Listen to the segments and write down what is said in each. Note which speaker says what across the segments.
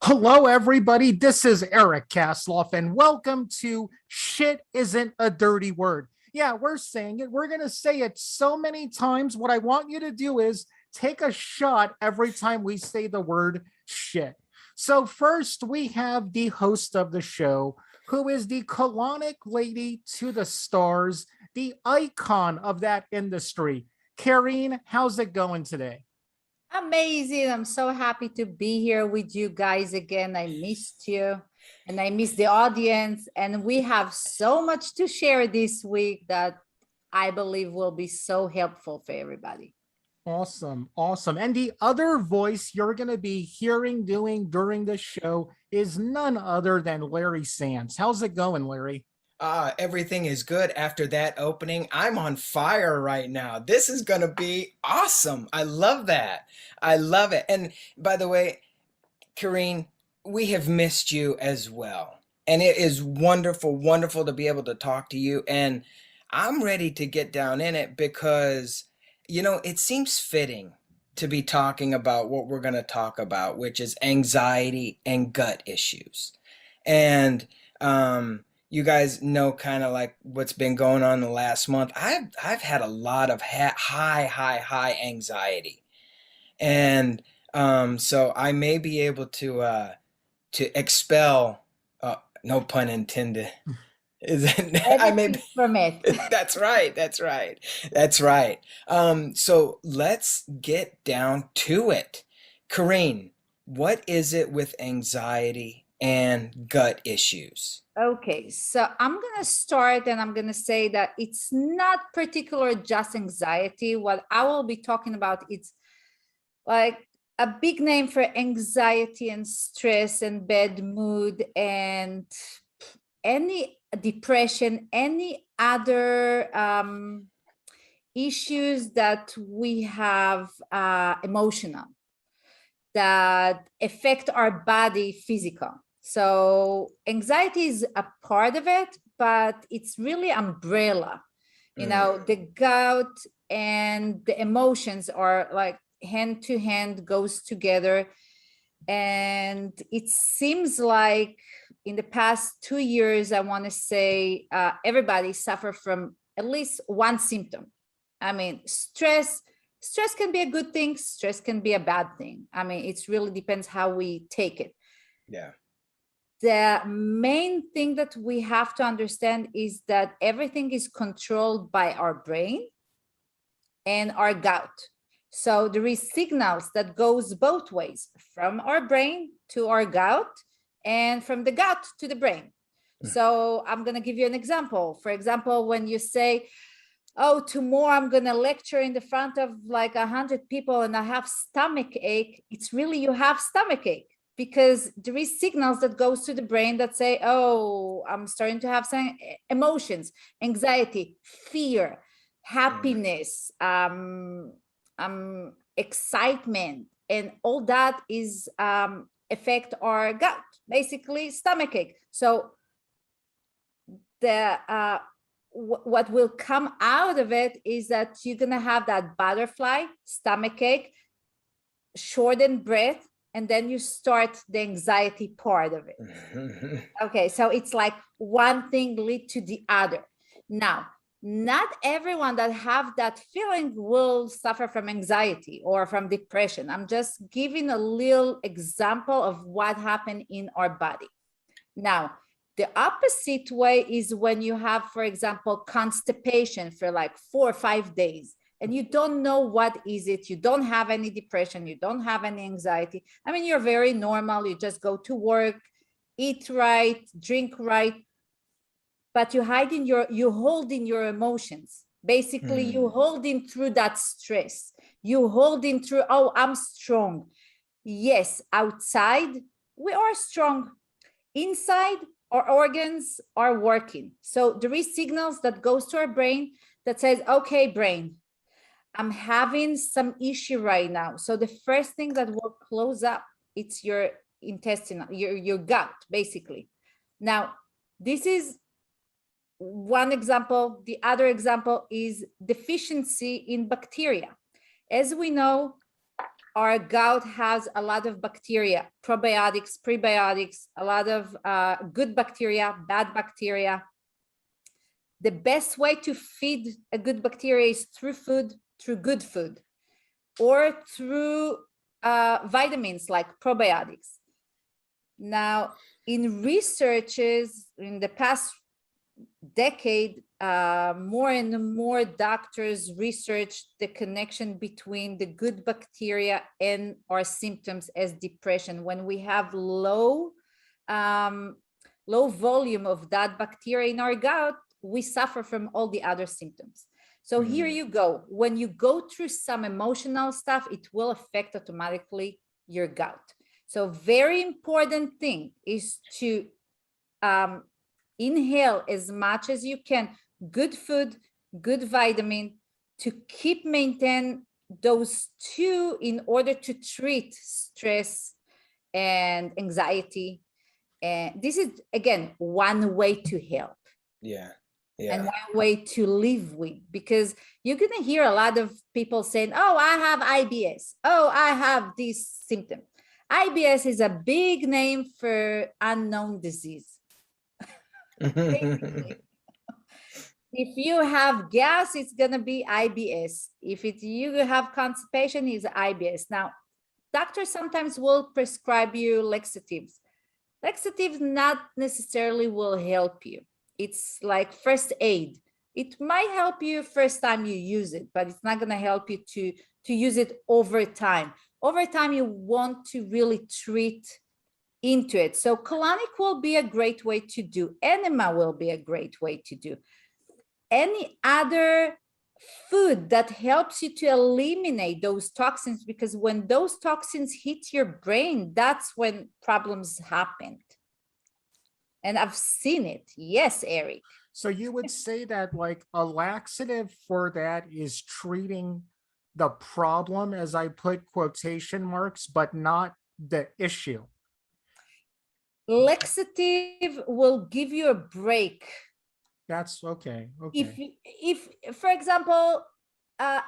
Speaker 1: Hello, everybody. This is Eric Kasloff, and welcome to Shit Isn't a Dirty Word. Yeah, we're saying it. We're going to say it so many times. What I want you to do is take a shot every time we say the word shit. So, first, we have the host of the show, who is the colonic lady to the stars, the icon of that industry. Karin, how's it going today?
Speaker 2: Amazing. I'm so happy to be here with you guys again. I missed you and I missed the audience. And we have so much to share this week that I believe will be so helpful for everybody.
Speaker 1: Awesome. Awesome. And the other voice you're going to be hearing doing during the show is none other than Larry Sands. How's it going, Larry?
Speaker 3: Everything is good after that opening. I'm on fire right now. This is going to be awesome. I love that. I love it. And by the way, Kareen, we have missed you as well. And it is wonderful, wonderful to be able to talk to you. And I'm ready to get down in it because, it seems fitting to be talking about what we're going to talk about, which is anxiety and gut issues. And you guys know kind of like what's been going on the last month. I've had a lot of high anxiety, and so I may be able to expel. No pun intended. Is it? I may
Speaker 2: from it.
Speaker 3: That's right. That's right. That's right. So let's get down to it. Kareen, what is it with anxiety and gut issues?
Speaker 2: Okay, so I'm going to start and I'm going to say that it's not particular just anxiety. What I will be talking about, it's like a big name for anxiety and stress and bad mood and any depression, any other issues that we have emotional that affect our body physical. So anxiety is a part of it, but it's really umbrella. The gut and the emotions are like hand to hand goes together. And it seems like in the past 2 years, I want to say everybody suffer from at least one symptom. I mean, stress can be a good thing. Stress can be a bad thing. I mean, it really depends how we take it.
Speaker 3: Yeah.
Speaker 2: The main thing that we have to understand is that everything is controlled by our brain and our gut. So there is signals that goes both ways, from our brain to our gut and from the gut to the brain. So I'm going to give you an example. For example, when you say, oh, tomorrow I'm going to lecture in the front of like 100 people and I have stomach ache, it's really you have stomach ache, because there is signals that goes to the brain that say, oh, I'm starting to have some emotions, anxiety, fear, happiness, excitement, and all that is affect our gut, basically stomach ache. So the what will come out of it is that you're gonna have that butterfly, stomach ache, shortened breath, and then you start the anxiety part of it. Okay, so it's like one thing lead to the other. Now, not everyone that have that feeling will suffer from anxiety or from depression. I'm just giving a little example of what happened in our body. Now, the opposite way is when you have, for example, constipation for like 4 or 5 days and you don't know what is it. You don't have any depression. You don't have any anxiety. I mean, you're very normal. You just go to work, eat right, drink right, but you hold in your emotions. Basically, you hold in through that stress. You hold in through, oh, I'm strong. Yes, outside, we are strong. Inside, our organs are working. So there is signals that goes to our brain that says, okay, brain, I'm having some issue right now. So the first thing that will close up, it's your intestinal, your gut, basically. Now, this is one example. The other example is deficiency in bacteria. As we know, our gut has a lot of bacteria, probiotics, prebiotics, a lot of good bacteria, bad bacteria. The best way to feed a good bacteria is through food, through good food, or through vitamins like probiotics. Now, in researches in the past decade, more and more doctors research the connection between the good bacteria and our symptoms as depression. When we have low volume of that bacteria in our gut, we suffer from all the other symptoms. So here you go. When you go through some emotional stuff, it will affect automatically your gut. So very important thing is to inhale as much as you can, good food, good vitamin, to keep maintain those two in order to treat stress and anxiety. And this is, again, one way to help.
Speaker 3: Yeah.
Speaker 2: And one way to live with, because you're going to hear a lot of people saying, oh, I have IBS. Oh, I have this symptom. IBS is a big name for unknown disease. If you have gas, it's going to be IBS. If you have constipation, it's IBS. Now, doctors sometimes will prescribe you laxatives. Laxatives not necessarily will help you. It's like first aid. It might help you first time you use it, but it's not going to help you to use it over time. Over time, you want to really treat into it. So colonic will be a great way to do. Enema will be a great way to do. Any other food that helps you to eliminate those toxins, because when those toxins hit your brain, that's when problems happen. And I've seen it. Yes, Eric.
Speaker 1: So you would say that like a laxative for that is treating the problem, as I put quotation marks, but not the issue.
Speaker 2: Laxative will give you a break.
Speaker 1: That's okay. Okay.
Speaker 2: If for example,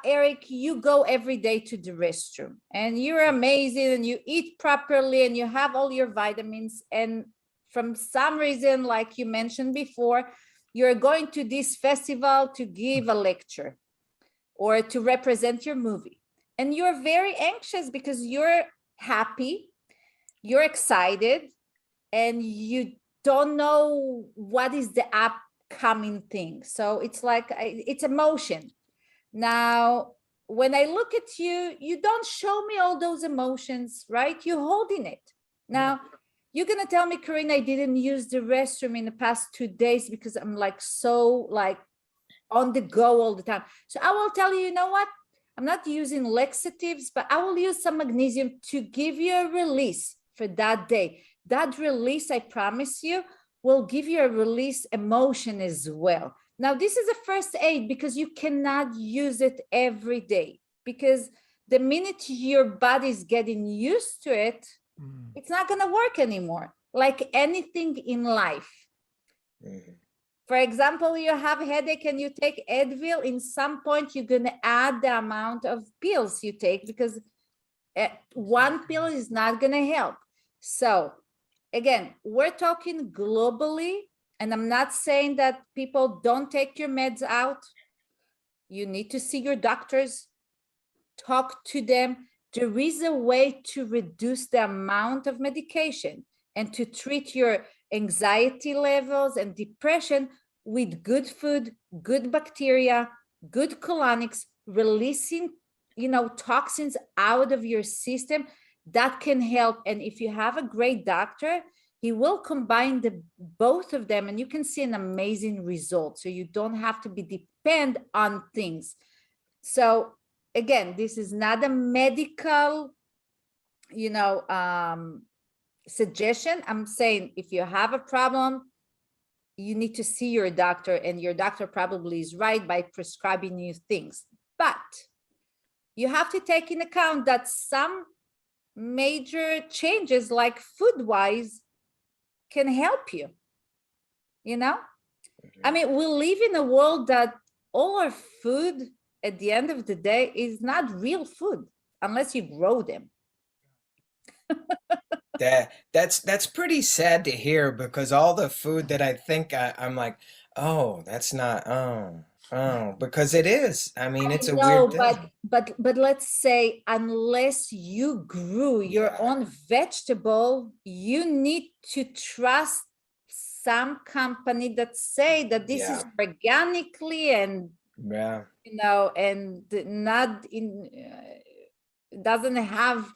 Speaker 2: Eric, you go every day to the restroom and you're amazing and you eat properly and you have all your vitamins, and from some reason, like you mentioned before, you're going to this festival to give a lecture or to represent your movie, and you're very anxious because you're happy, you're excited, and you don't know what is the upcoming thing. So it's like, it's emotion. Now, when I look at you, you don't show me all those emotions, right? You're holding it. Now, you're going to tell me, Karin, I didn't use the restroom in the past 2 days because I'm like so like on the go all the time. So I will tell you, you know what? I'm not using laxatives, but I will use some magnesium to give you a release for that day. That release, I promise you, will give you a release emotion as well. Now, this is a first aid because you cannot use it every day, because the minute your body is getting used to it, it's not going to work anymore, like anything in life. For example, you have a headache and you take Advil, in some point, you're going to add the amount of pills you take, because one pill is not going to help. So again, we're talking globally, and I'm not saying that people don't take your meds out. You need to see your doctors, talk to them. There is a way to reduce the amount of medication and to treat your anxiety levels and depression with good food, good bacteria, good colonics, releasing, toxins out of your system. That can help. And if you have a great doctor, he will combine both of them, and you can see an amazing result. So you don't have to be dependent on things. So again, this is not a medical, suggestion. I'm saying if you have a problem, you need to see your doctor, and your doctor probably is right by prescribing you things. But you have to take in account that some major changes, like food-wise, can help you. I mean, we live in a world that all our food at the end of the day is not real food. unless you grow them.
Speaker 3: That's pretty sad to hear, because all the food that I think I'm like, oh, that's not, because it is. I mean, it's a
Speaker 2: No,
Speaker 3: weird thing.
Speaker 2: but let's say unless you grew your
Speaker 3: Yeah.
Speaker 2: own vegetable, you need to trust some company that say that this is
Speaker 3: Yeah.
Speaker 2: organically and
Speaker 3: Yeah.
Speaker 2: and not in doesn't have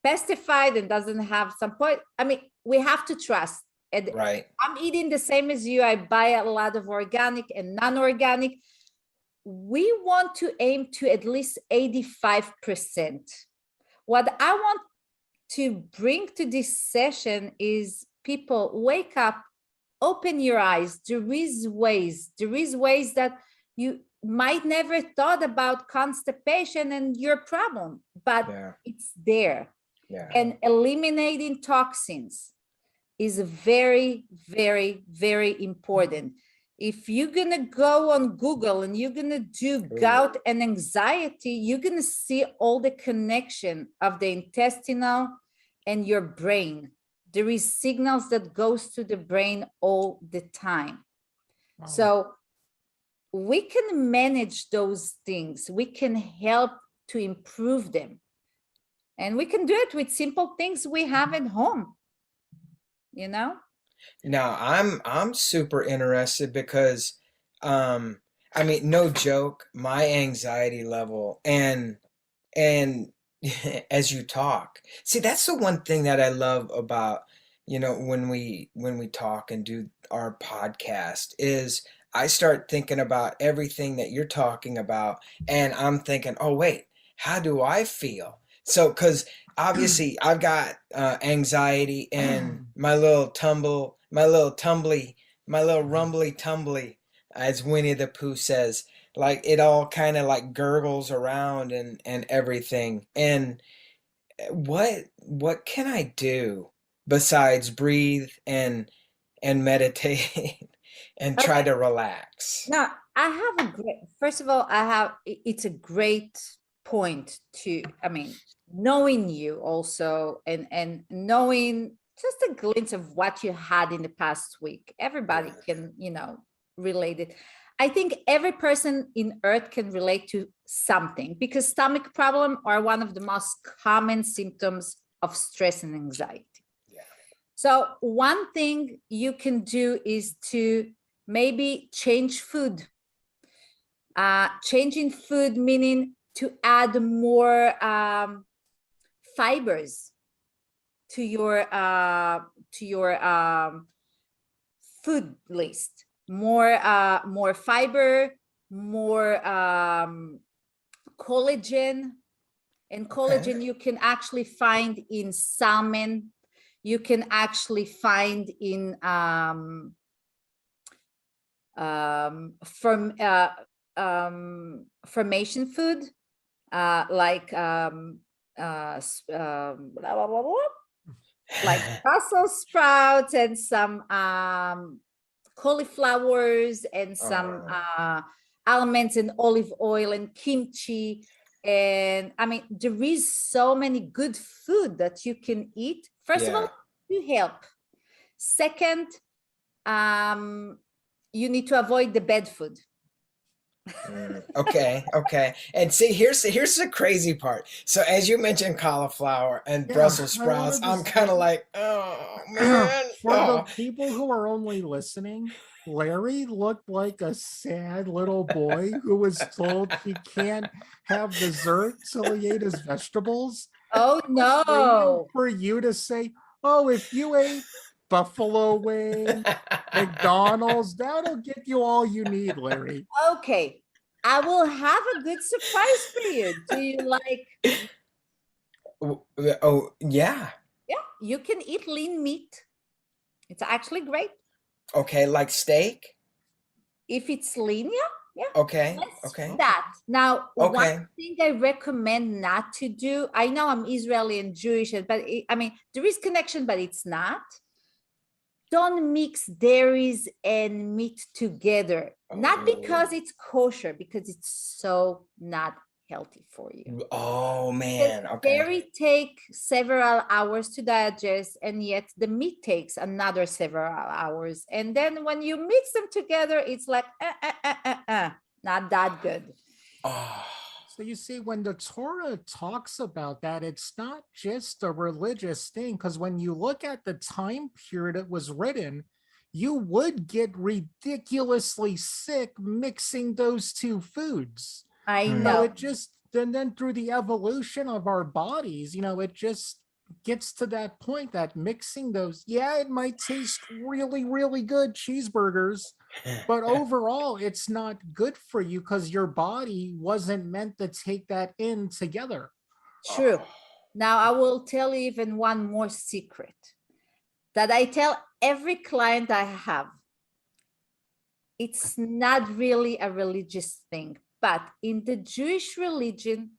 Speaker 2: pesticide and doesn't have some point. I mean, we have to trust. And
Speaker 3: Right.
Speaker 2: I'm eating the same as you. I buy a lot of organic and non-organic. We want to aim to at least 85%. What I want to bring to this session is people wake up, open your eyes. There is ways that you might never thought about constipation and your problem, but
Speaker 3: Yeah.
Speaker 2: it's there.
Speaker 3: Yeah.
Speaker 2: And eliminating toxins is very, very, very important. If you're gonna go on Google and you're gonna do gout and anxiety, you're gonna see all the connection of the intestinal and your brain. There is signals that goes to the brain all the time.
Speaker 1: Wow.
Speaker 2: So we can manage those things. We can help to improve them. And we can do it with simple things we have at home, you know?
Speaker 3: Now I'm super interested because I mean, no joke, my anxiety level and as you talk. See, that's the one thing that I love about, when we talk and do our podcast is I start thinking about everything that you're talking about, and I'm thinking, "Oh, wait, how do I feel?" So, because obviously I've got anxiety and my little rumbly tumbly, as Winnie the Pooh says, like it all kind of like gurgles around and everything. And what can I do besides breathe and meditate and try
Speaker 2: Okay.
Speaker 3: to relax?
Speaker 2: Now, I have a great, first of all, it's a great point to, I mean, knowing you also and knowing just a glimpse of what you had in the past week. Everybody can, relate it. I think every person in Earth can relate to something because stomach problem are one of the most common symptoms of stress and anxiety.
Speaker 3: Yeah.
Speaker 2: So one thing you can do is to maybe change food. Changing food meaning to add more fibers to your food list. More fiber, more collagen, and collagen you can actually find in salmon. You can actually find in fermentation food, like like Brussels sprouts and some cauliflowers and some almonds and olive oil and kimchi. And I mean, there is so many good food that you can eat. First of all, you help. Second, you need to avoid the bad food.
Speaker 3: Okay. And see, here's the crazy part. So as you mentioned cauliflower and Brussels sprouts, I'm kind of like, oh man.
Speaker 1: For the people who are only listening, Larry looked like a sad little boy who was told he can't have dessert till he ate his vegetables.
Speaker 2: Oh no.
Speaker 1: For you to say, oh, if you ate buffalo wings, McDonald's, that'll get you all you need, Larry.
Speaker 2: Okay, I will have a good surprise for you. Do you like?
Speaker 3: Oh yeah.
Speaker 2: Yeah, you can eat lean meat. It's actually great.
Speaker 3: Okay, like steak.
Speaker 2: If it's lean, yeah.
Speaker 3: Okay.
Speaker 2: Let's
Speaker 3: Okay.
Speaker 2: do that. Now,
Speaker 3: Okay.
Speaker 2: one thing I recommend not to do. I know I'm Israeli and Jewish, but I mean there is connection, but it's not. Don't mix dairies and meat together. Not because it's kosher, because it's so not healthy for you.
Speaker 3: Oh man, okay.
Speaker 2: Dairy take several hours to digest, and yet the meat takes another several hours. And then when you mix them together, it's like not that good.
Speaker 3: Oh,
Speaker 1: So you see, when the Torah talks about that, it's not just a religious thing, because when you look at the time period it was written, you would get ridiculously sick mixing those two foods.
Speaker 2: I
Speaker 3: Hmm.
Speaker 1: So
Speaker 2: know.
Speaker 1: it just, and then through the evolution of our bodies, it just gets to that point that mixing those, yeah, it might taste really, really good, cheeseburgers, but overall it's not good for you because your body wasn't meant to take that in together.
Speaker 2: True. Now I will tell you even one more secret that I tell every client I have. It's not really a religious thing, but in the Jewish religion,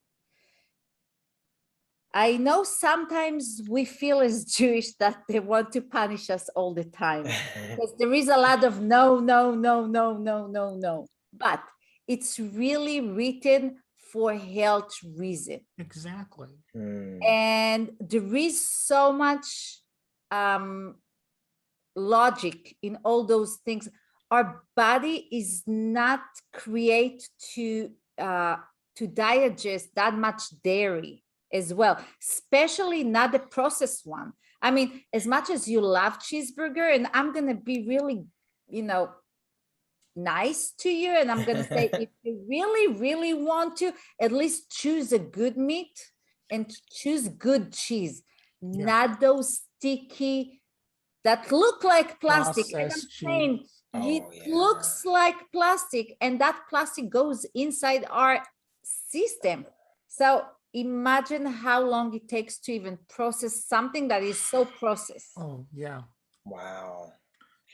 Speaker 2: I know sometimes we feel as Jewish that they want to punish us all the time because there is a lot of no, no, no, no, no, no, no. But it's really written for health reason.
Speaker 1: Exactly.
Speaker 3: Hmm.
Speaker 2: And there is so much logic in all those things. Our body is not created to digest that much dairy as well, especially not the processed one. I mean, as much as you love cheeseburger, and I'm gonna be really, nice to you, and I'm gonna say, if you really, really want to, at least choose a good meat and choose good cheese, not those sticky that look like plastic. And I'm
Speaker 1: Processed
Speaker 2: saying
Speaker 1: cheese.
Speaker 2: it
Speaker 3: Oh, yeah.
Speaker 2: looks like plastic, and that plastic goes inside our system. So imagine how long it takes to even process something that is so processed.
Speaker 1: Oh, yeah.
Speaker 3: Wow.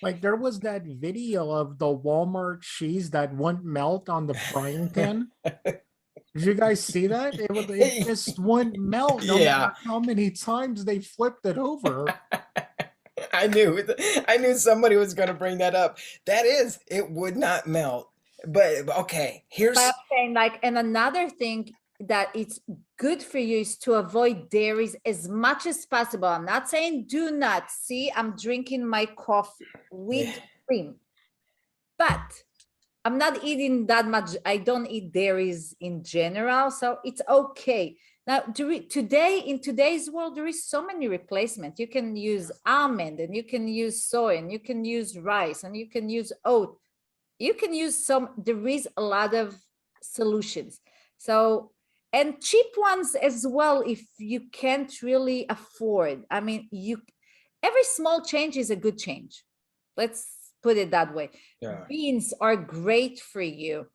Speaker 1: Like there was that video of the Walmart cheese that wouldn't melt on the frying pan. Did you guys see that? It just wouldn't melt no
Speaker 3: Yeah.
Speaker 1: matter how many times they flipped it over.
Speaker 3: I knew somebody was going to bring that up. That is, it would not melt. But okay, here's
Speaker 2: But I'm saying, like, and another thing that it's good for you is to avoid dairies as much as possible. I'm not saying do not. See, I'm drinking my coffee with cream, but I'm not eating that much. I don't eat dairies in general, so it's okay. Now, today, in today's world, there is so many replacements. You can use almond, and you can use soy, and you can use rice, and you can use oat. You can use there is a lot of solutions. So, and cheap ones as well, if you can't really afford. I mean, every small change is a good change. Let's put it that way.
Speaker 3: yeah.
Speaker 2: Beans are great for you,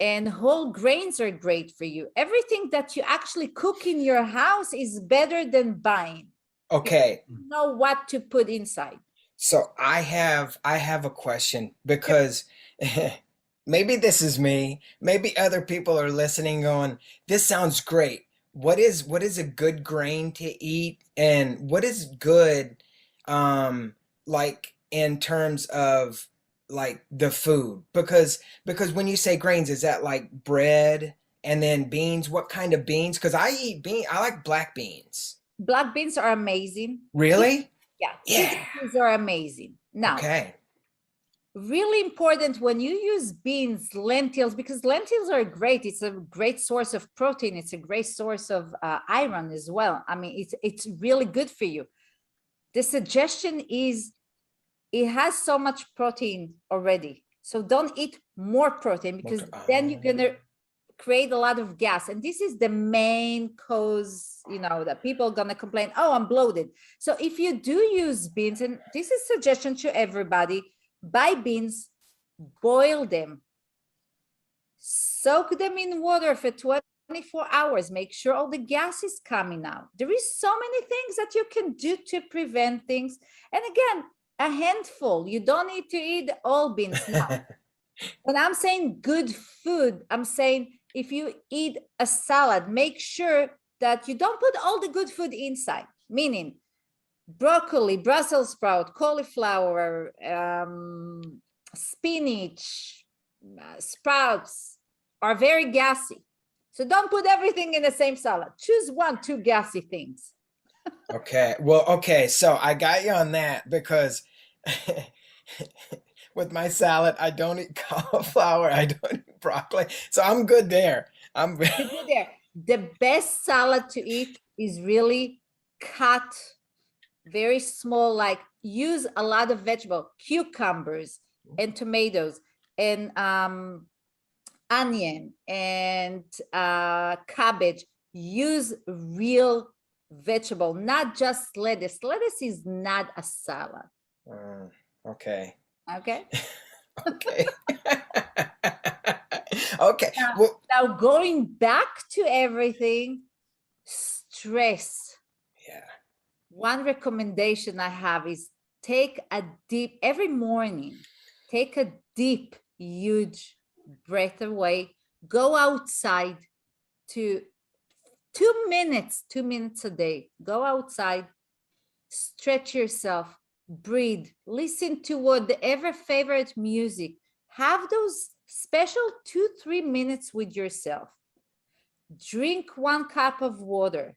Speaker 2: and whole grains are great for you. Everything that you actually cook in your house is better than buying.
Speaker 3: Okay.
Speaker 2: You know what to put inside.
Speaker 3: So I have a question because maybe this is me, maybe other people are listening going, this sounds great. What is a good grain to eat, and what is good like in terms of like the food? Because when you say grains, is that like bread and then beans? What kind of beans? Because I like black beans.
Speaker 2: Black beans are amazing.
Speaker 3: Really?
Speaker 2: Yeah,
Speaker 3: Yeah.
Speaker 2: kidney beans are amazing. Now,
Speaker 3: Okay.
Speaker 2: really important when you use beans, lentils, because lentils are great. It's a great source of protein. It's a great source of iron as well. I mean, it's really good for you. The suggestion is it has so much protein already. So don't eat more protein, because
Speaker 3: Okay.
Speaker 2: then you're gonna create a lot of gas, and this is the main cause, that people are gonna complain, oh, I'm bloated. So if you do use beans, and this is suggestion to everybody, buy beans, boil them, soak them in water for 24 hours, make sure all the gas is coming out. There is so many things that you can do to prevent things. And again, a handful. You don't need to eat all beans now. When I'm saying good food, I'm saying if you eat a salad, make sure that you don't put all the good food inside, meaning broccoli, Brussels sprout, cauliflower, spinach, sprouts are very gassy. So don't put everything in the same salad. Choose 1, 2 gassy things.
Speaker 3: Okay. Well, okay. So I got you on that because with my salad, I don't eat cauliflower. I don't eat broccoli. So I'm good there. I'm
Speaker 2: You're good there. The best salad to eat is really cut very small, like use a lot of vegetable, cucumbers and tomatoes and onion and cabbage. Use real vegetable, not just lettuce. Lettuce is not a salad.
Speaker 3: Okay.
Speaker 2: Okay.
Speaker 3: Okay. Okay.
Speaker 2: Now,
Speaker 3: Well,
Speaker 2: now going back to everything, stress.
Speaker 3: yeah.
Speaker 2: One recommendation I have is take a deep, every morning, take a deep, huge breath away, go outside to 2 minutes a day, go outside, stretch yourself, breathe, listen to whatever favorite music, have those special 2-3 minutes with yourself, drink 1 cup of water,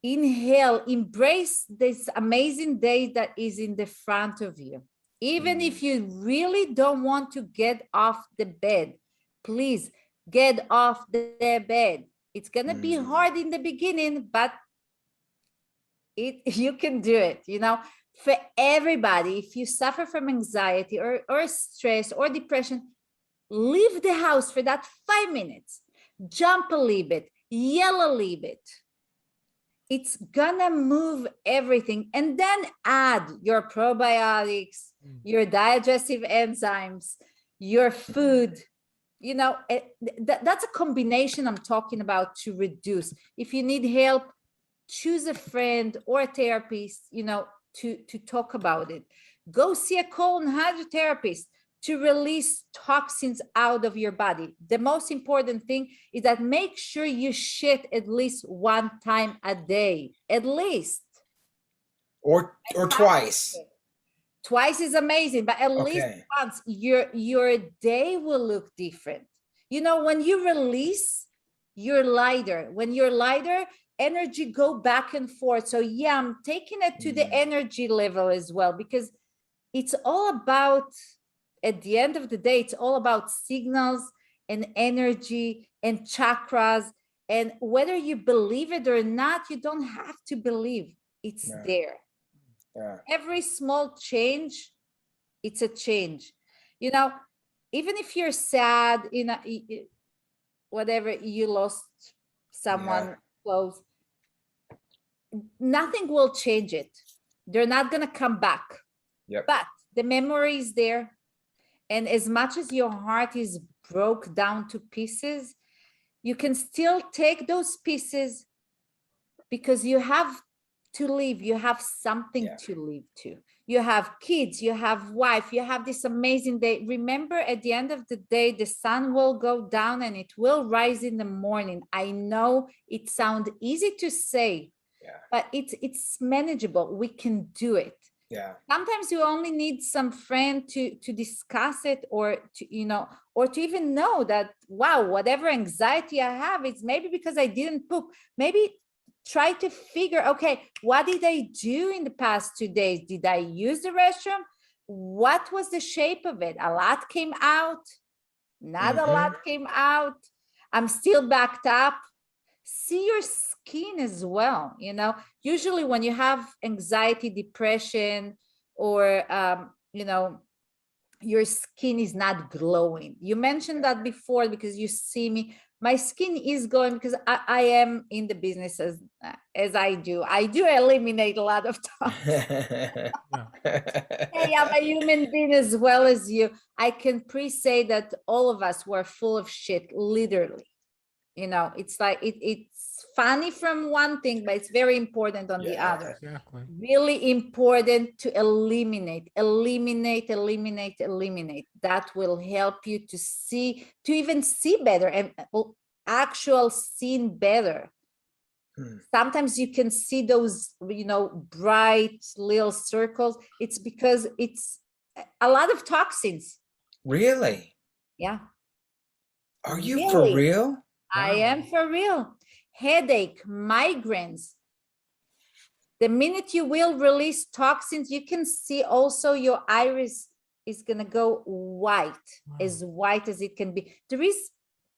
Speaker 2: inhale, embrace this amazing day that is in the front of you. Even if you really don't want to get off the bed, please get off the bed. It's gonna be hard in the beginning, but you can do it, you know. For everybody, if you suffer from anxiety or stress or depression, leave the house for that 5 minutes, jump a little bit, yell a little bit. It's gonna move everything, and then add your probiotics, your digestive enzymes, your food. You know, that's a combination I'm talking about to reduce. If you need help, choose a friend or a therapist, you know, to talk about it. Go see a colon hydrotherapist to release toxins out of your body. The most important thing is that make sure you shit at least 1 time a day, at least.
Speaker 3: Or twice.
Speaker 2: Twice is amazing, but at least once. Your day will look different. You know, when you release, you're lighter. When you're lighter, energy go back and forth. So yeah, I'm taking it to the energy level as well, because it's all about, at the end of the day, it's all about signals and energy and chakras. And whether you believe it or not, you don't have to believe. It's there. Yeah. Every small change, it's a change. You know, even if you're sad, you know, whatever, you lost someone close, nothing will change it. They're not going to come back. But the memory is there. And as much as your heart is broke down to pieces, you can still take those pieces, because you have to live. You have something to live to. You have kids, you have wife, you have this amazing day. Remember, at the end of the day, the sun will go down and it will rise in the morning. I know it sounds easy to say, but it's manageable. We can do it. Sometimes you only need some friend to discuss it, or to, you know, or to even know that, wow, whatever anxiety I have, it's maybe because I didn't poop. Maybe try to figure, okay, what did I do in the past 2 days? Did I use the restroom? What was the shape of it? A lot came out, not a lot came out. I'm still backed up. See your skin as well. You know, usually when you have anxiety, depression, or you know, your skin is not glowing. You mentioned that before, because you see me, my skin is glowing because I am in the business as I do eliminate a lot of toxins. Hey, I'm a human being as well as you. I can say that all of us were full of shit, literally. You know, it's like it's funny from one thing, but it's very important on the other.
Speaker 1: Exactly.
Speaker 2: Really important to eliminate. That will help you to see, to even see better, and actual seeing better. Sometimes you can see those, you know, bright little circles. It's because it's a lot of toxins.
Speaker 3: Really?
Speaker 2: Yeah.
Speaker 3: Are you for real?
Speaker 2: I
Speaker 1: Wow.
Speaker 2: am for real. Headache, migraines. The minute you will release toxins, you can see also your iris is going to go white, as white as it can be. There is,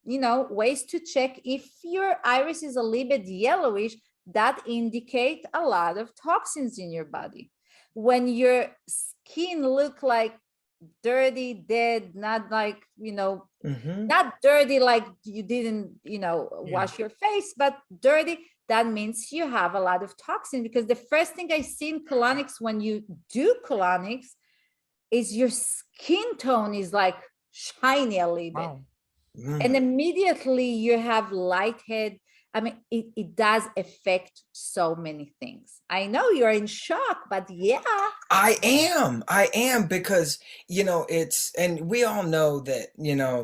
Speaker 2: ways to check if your iris is a little bit yellowish, that indicate a lot of toxins in your body. When your skin look like dirty, dead, not like, not dirty like you didn't, wash your face, but dirty, that means you have a lot of toxin. Because the first thing I see in colonics when you do colonics is your skin tone is like shiny a little bit.
Speaker 1: Wow.
Speaker 2: And immediately you have lighthead. I mean, it does affect so many things. I know you're in shock, but yeah.
Speaker 3: I am because, it's, and we all know that,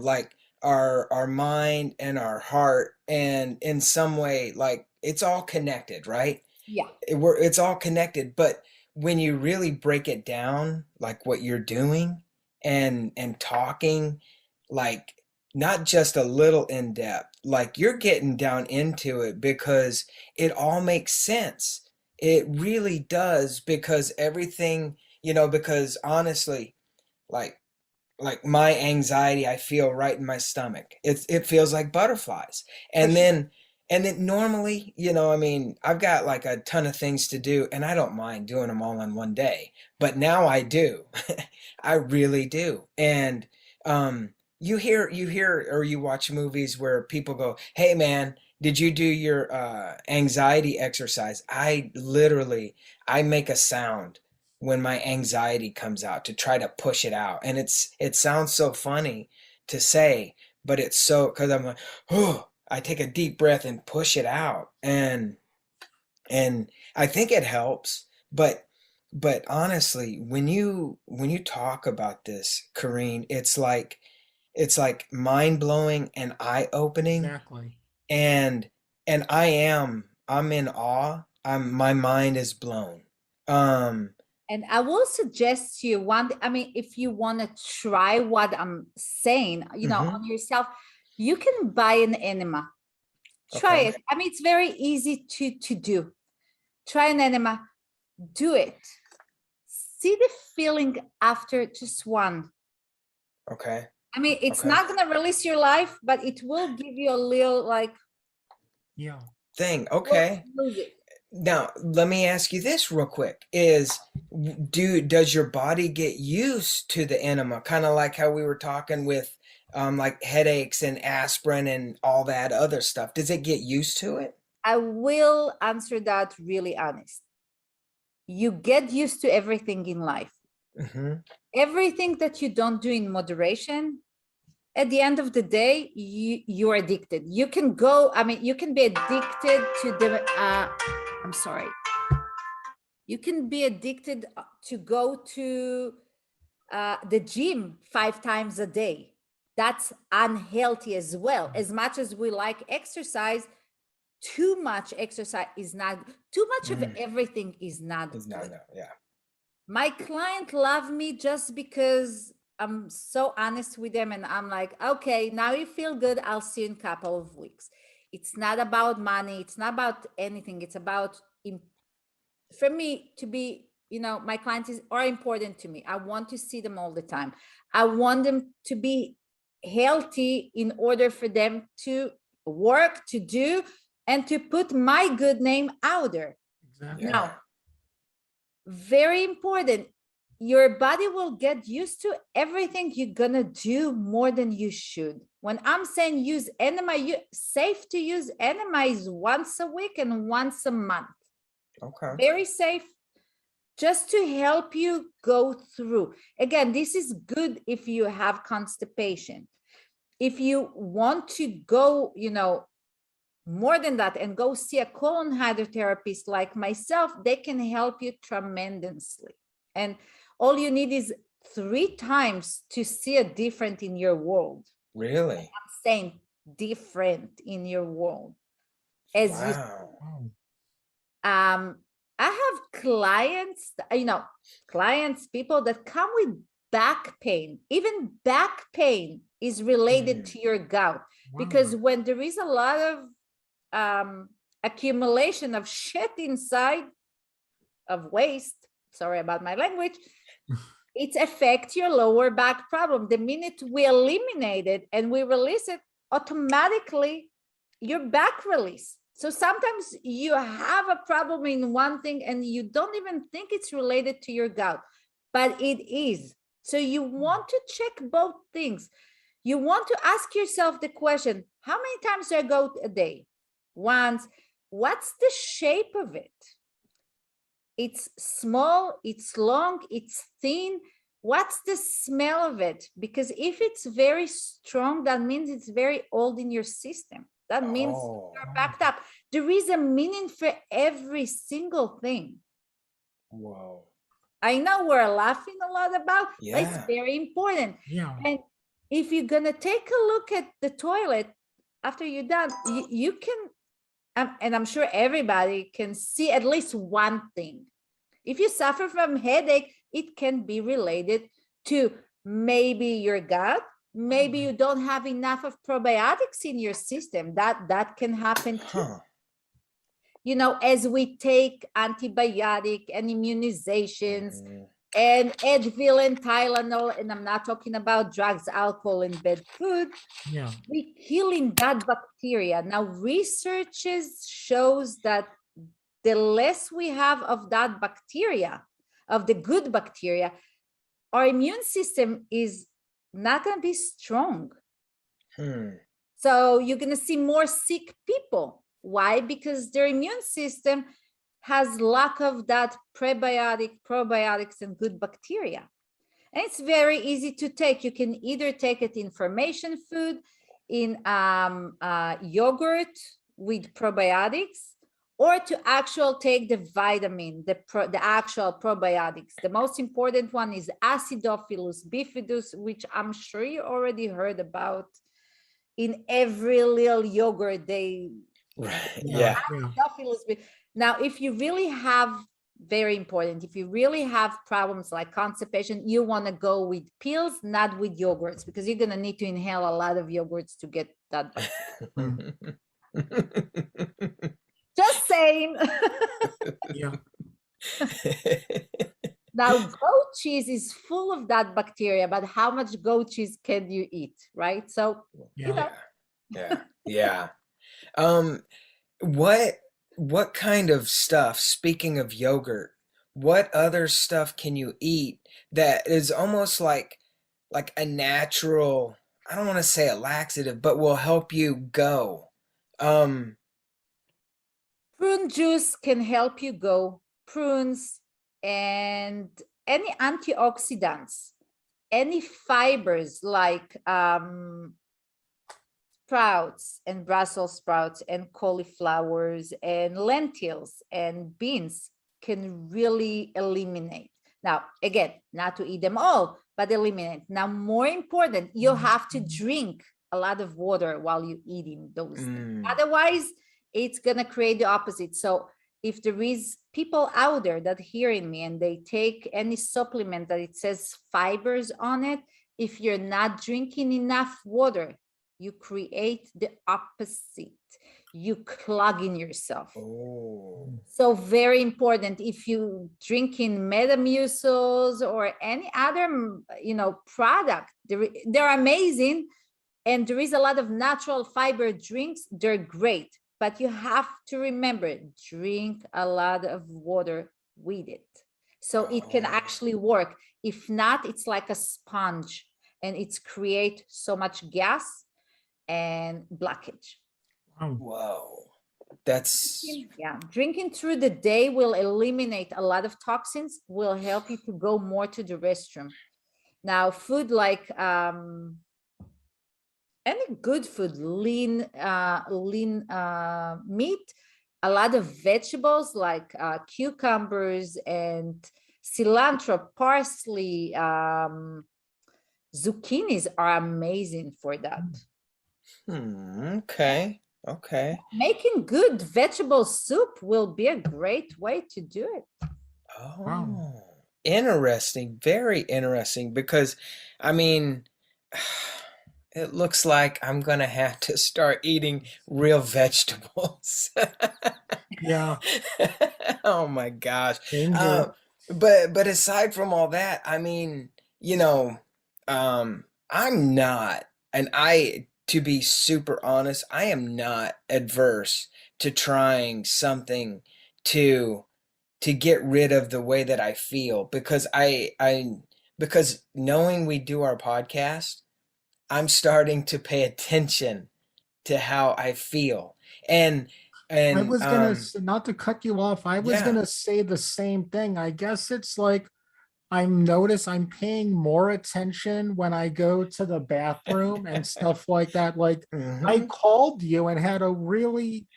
Speaker 3: like our mind and our heart, and in some way, like it's all connected, right?
Speaker 2: Yeah.
Speaker 3: It's all connected. But when you really break it down, like what you're doing and talking, like not just a little in depth, like you're getting down into it, because it all makes sense. It really does, because everything, because honestly, like my anxiety, I feel right in my stomach. It feels like butterflies. And then normally, I mean, I've got like a ton of things to do, and I don't mind doing them all in one day. But now I do. I really do. And you hear or you watch movies where people go, "Hey man, did you do your anxiety exercise?" I make a sound when my anxiety comes out to try to push it out. And it sounds so funny to say, but it's so, because I'm like, oh, I take a deep breath and push it out. And I think it helps. But honestly, when you talk about this, Karin, it's like mind blowing and eye opening.
Speaker 1: Exactly.
Speaker 3: And I'm in awe. My mind is blown.
Speaker 2: And I will suggest you one, I mean, if you want to try what I'm saying, on yourself, you can buy an enema. Try it. I mean, it's very easy to do. Try an enema, do it. See the feeling after just one.
Speaker 3: Okay.
Speaker 2: I mean, it's not going to release your life, but it will give you a little like
Speaker 3: thing. Okay.
Speaker 2: Lose it.
Speaker 3: Now, let me ask you this real quick. Does your body get used to the enema? Kind of like how we were talking with like headaches and aspirin and all that other stuff. Does it get used to it?
Speaker 2: I will answer that really honest. You get used to everything in life. Everything that you don't do in moderation, at the end of the day, you're addicted. You can go, I mean, you can be addicted to the, I'm sorry. You can be addicted to go to the gym 5 times a day. That's unhealthy as well. As much as we like exercise, too much exercise is not, too much of everything is not good.
Speaker 3: No, yeah.
Speaker 2: My client love me just because I'm so honest with them, and I'm like, okay, now you feel good. I'll see you in a couple of weeks. It's not about money. It's not about anything. It's about, for me to be, my clients are important to me. I want to see them all the time. I want them to be healthy in order for them to work, to do, and to put my good name out there.
Speaker 1: Exactly.
Speaker 2: Now, very important, your body will get used to everything you're gonna do more than you should. When I'm saying use enema, safe to use enema is once a week and once a month.
Speaker 3: Okay.
Speaker 2: Very safe, just to help you go through. Again, this is good if you have constipation. If you want to go, more than that and go see a colon hydrotherapist like myself, they can help you tremendously. And all you need is 3 times to see a difference in your world.
Speaker 3: Really?
Speaker 2: I'm saying different in your world. As
Speaker 3: wow.
Speaker 2: I have clients, people that come with back pain. Even back pain is related to your gout. Because
Speaker 1: Wow.
Speaker 2: when there is a lot of accumulation of shit inside of waste, sorry about my language, it affects your lower back problem. The minute we eliminate it and we release it, automatically your back release. So sometimes you have a problem in one thing and you don't even think it's related to your gout, but it is. So you want to check both things. You want to ask yourself the question, how many times do I go a day? Once. What's the shape of it? It's small, it's long, it's thin. What's the smell of it? Because if it's very strong, that means it's very old in your system. That means you're backed up. There is a meaning for every single thing.
Speaker 3: Whoa.
Speaker 2: I know we're laughing a lot about, but it's
Speaker 3: Yeah.
Speaker 2: very important.
Speaker 1: Yeah.
Speaker 2: And if you're gonna take a look at the toilet after you're done, you can, and I'm sure everybody can see at least one thing. If you suffer from headache, it can be related to maybe your gut, maybe you don't have enough of probiotics in your system. That can happen too.
Speaker 3: Huh.
Speaker 2: You know, as we take antibiotic and immunizations and Advil and Tylenol, and I'm not talking about drugs, alcohol, and bad food,
Speaker 1: Yeah.
Speaker 2: we killing that bacteria. Now, researches shows that the less we have of that bacteria, of the good bacteria, our immune system is not going to be strong. So you're going to see more sick people. Why? Because their immune system has lack of that prebiotic, probiotics, and good bacteria. And it's very easy to take. You can either take it in fermentation food, in yogurt with probiotics, or to actually take the vitamin, the actual probiotics. The most important one is Acidophilus bifidus, which I'm sure you already heard about. In every little yogurt, they
Speaker 3: Right. Yeah.
Speaker 1: Yeah.
Speaker 2: Now, if you really have, very important, if you really have problems like constipation, you want to go with pills, not with yogurts, because you're going to need to inhale a lot of yogurts to get that. Just saying.
Speaker 1: Yeah.
Speaker 2: Now, goat cheese is full of that bacteria, but how much goat cheese can you eat, right? So,
Speaker 1: Yeah.
Speaker 2: you know.
Speaker 3: Yeah. What kind of stuff, speaking of yogurt, what other stuff can you eat that is almost like a natural, I don't want to say a laxative, but will help you go?
Speaker 2: Prune juice can help you go. Prunes and any antioxidants, any fibers like sprouts and Brussels sprouts and cauliflowers and lentils and beans can really eliminate. Now, again, not to eat them all, but eliminate. Now, more important, you have to drink a lot of water while you're eating those things. Otherwise, it's going to create the opposite. So if there is people out there that hearing me and they take any supplement that it says fibers on it, if you're not drinking enough water, you create the opposite. You clog in yourself. So very important. If you drinking Metamucils or any other, product, they're amazing. And there is a lot of natural fiber drinks. They're great. But you have to remember, drink a lot of water with it. So it can actually work. If not, it's like a sponge and it's create so much gas and blockage.
Speaker 3: Whoa. That's
Speaker 2: Drinking through the day will eliminate a lot of toxins, will help you to go more to the restroom. Now, food like any good food, lean meat, a lot of vegetables like cucumbers and cilantro, parsley, zucchinis are amazing for that.
Speaker 3: Okay.
Speaker 2: Making good vegetable soup will be a great way to do it.
Speaker 3: Interesting. Very interesting, because I mean, it looks like I'm gonna have to start eating real vegetables.
Speaker 1: Yeah,
Speaker 3: Oh my gosh.
Speaker 1: same
Speaker 3: Uh,
Speaker 1: here.
Speaker 3: but aside from all that, I mean, you know, I'm not, and to be super honest, I am not adverse to trying something to get rid of the way that I feel because because knowing we do our podcast, I'm starting to pay attention to how I feel. And
Speaker 1: I
Speaker 3: and
Speaker 1: was gonna, not to cut you off, I was
Speaker 3: yeah.
Speaker 1: gonna say the same thing. I guess it's like I'm paying more attention when I go to the bathroom and stuff like that. Like I
Speaker 3: Mhm.
Speaker 1: called you and had a really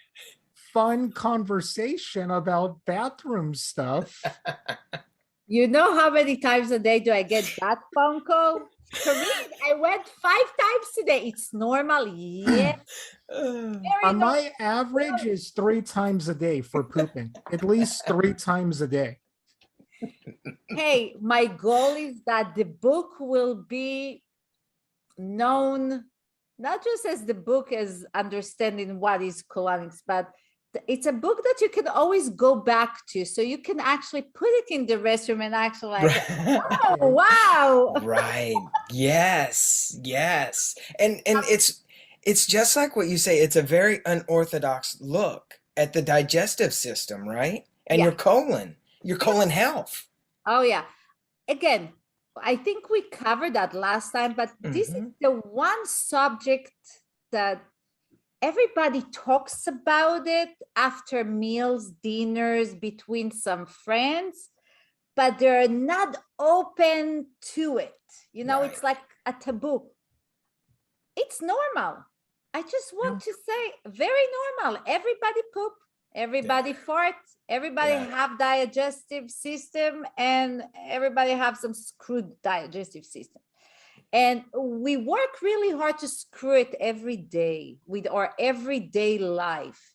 Speaker 1: fun conversation about bathroom stuff.
Speaker 2: You know how many times a day do I get that phone call? Karin, I went 5 times today. It's normal. Yeah, very normal.
Speaker 1: My average is 3 times a day for pooping, at least 3 times a day.
Speaker 2: Hey, my goal is that the book will be known not just as the book as understanding what is colonics, but it's a book that you can always go back to. So you can actually put it in the restroom and actually like, oh, wow.
Speaker 3: Right. Yes. Yes. And it's just like what you say. It's a very unorthodox look at the digestive system, right? And
Speaker 2: Yeah.
Speaker 3: your colon health.
Speaker 2: Oh, yeah. Again, I think we covered that last time, but this is
Speaker 3: Mhm.
Speaker 2: the one subject that everybody talks about it after meals, dinners, between some friends, but they're not open to it. You know,
Speaker 3: Right.
Speaker 2: it's like a taboo. It's normal. I just want
Speaker 1: Yeah.
Speaker 2: to say, very normal. Everybody poop, everybody fart, everybody
Speaker 3: Yeah.
Speaker 2: have digestive system, and everybody have some screwed digestive system. And we work really hard to screw it every day with our everyday life.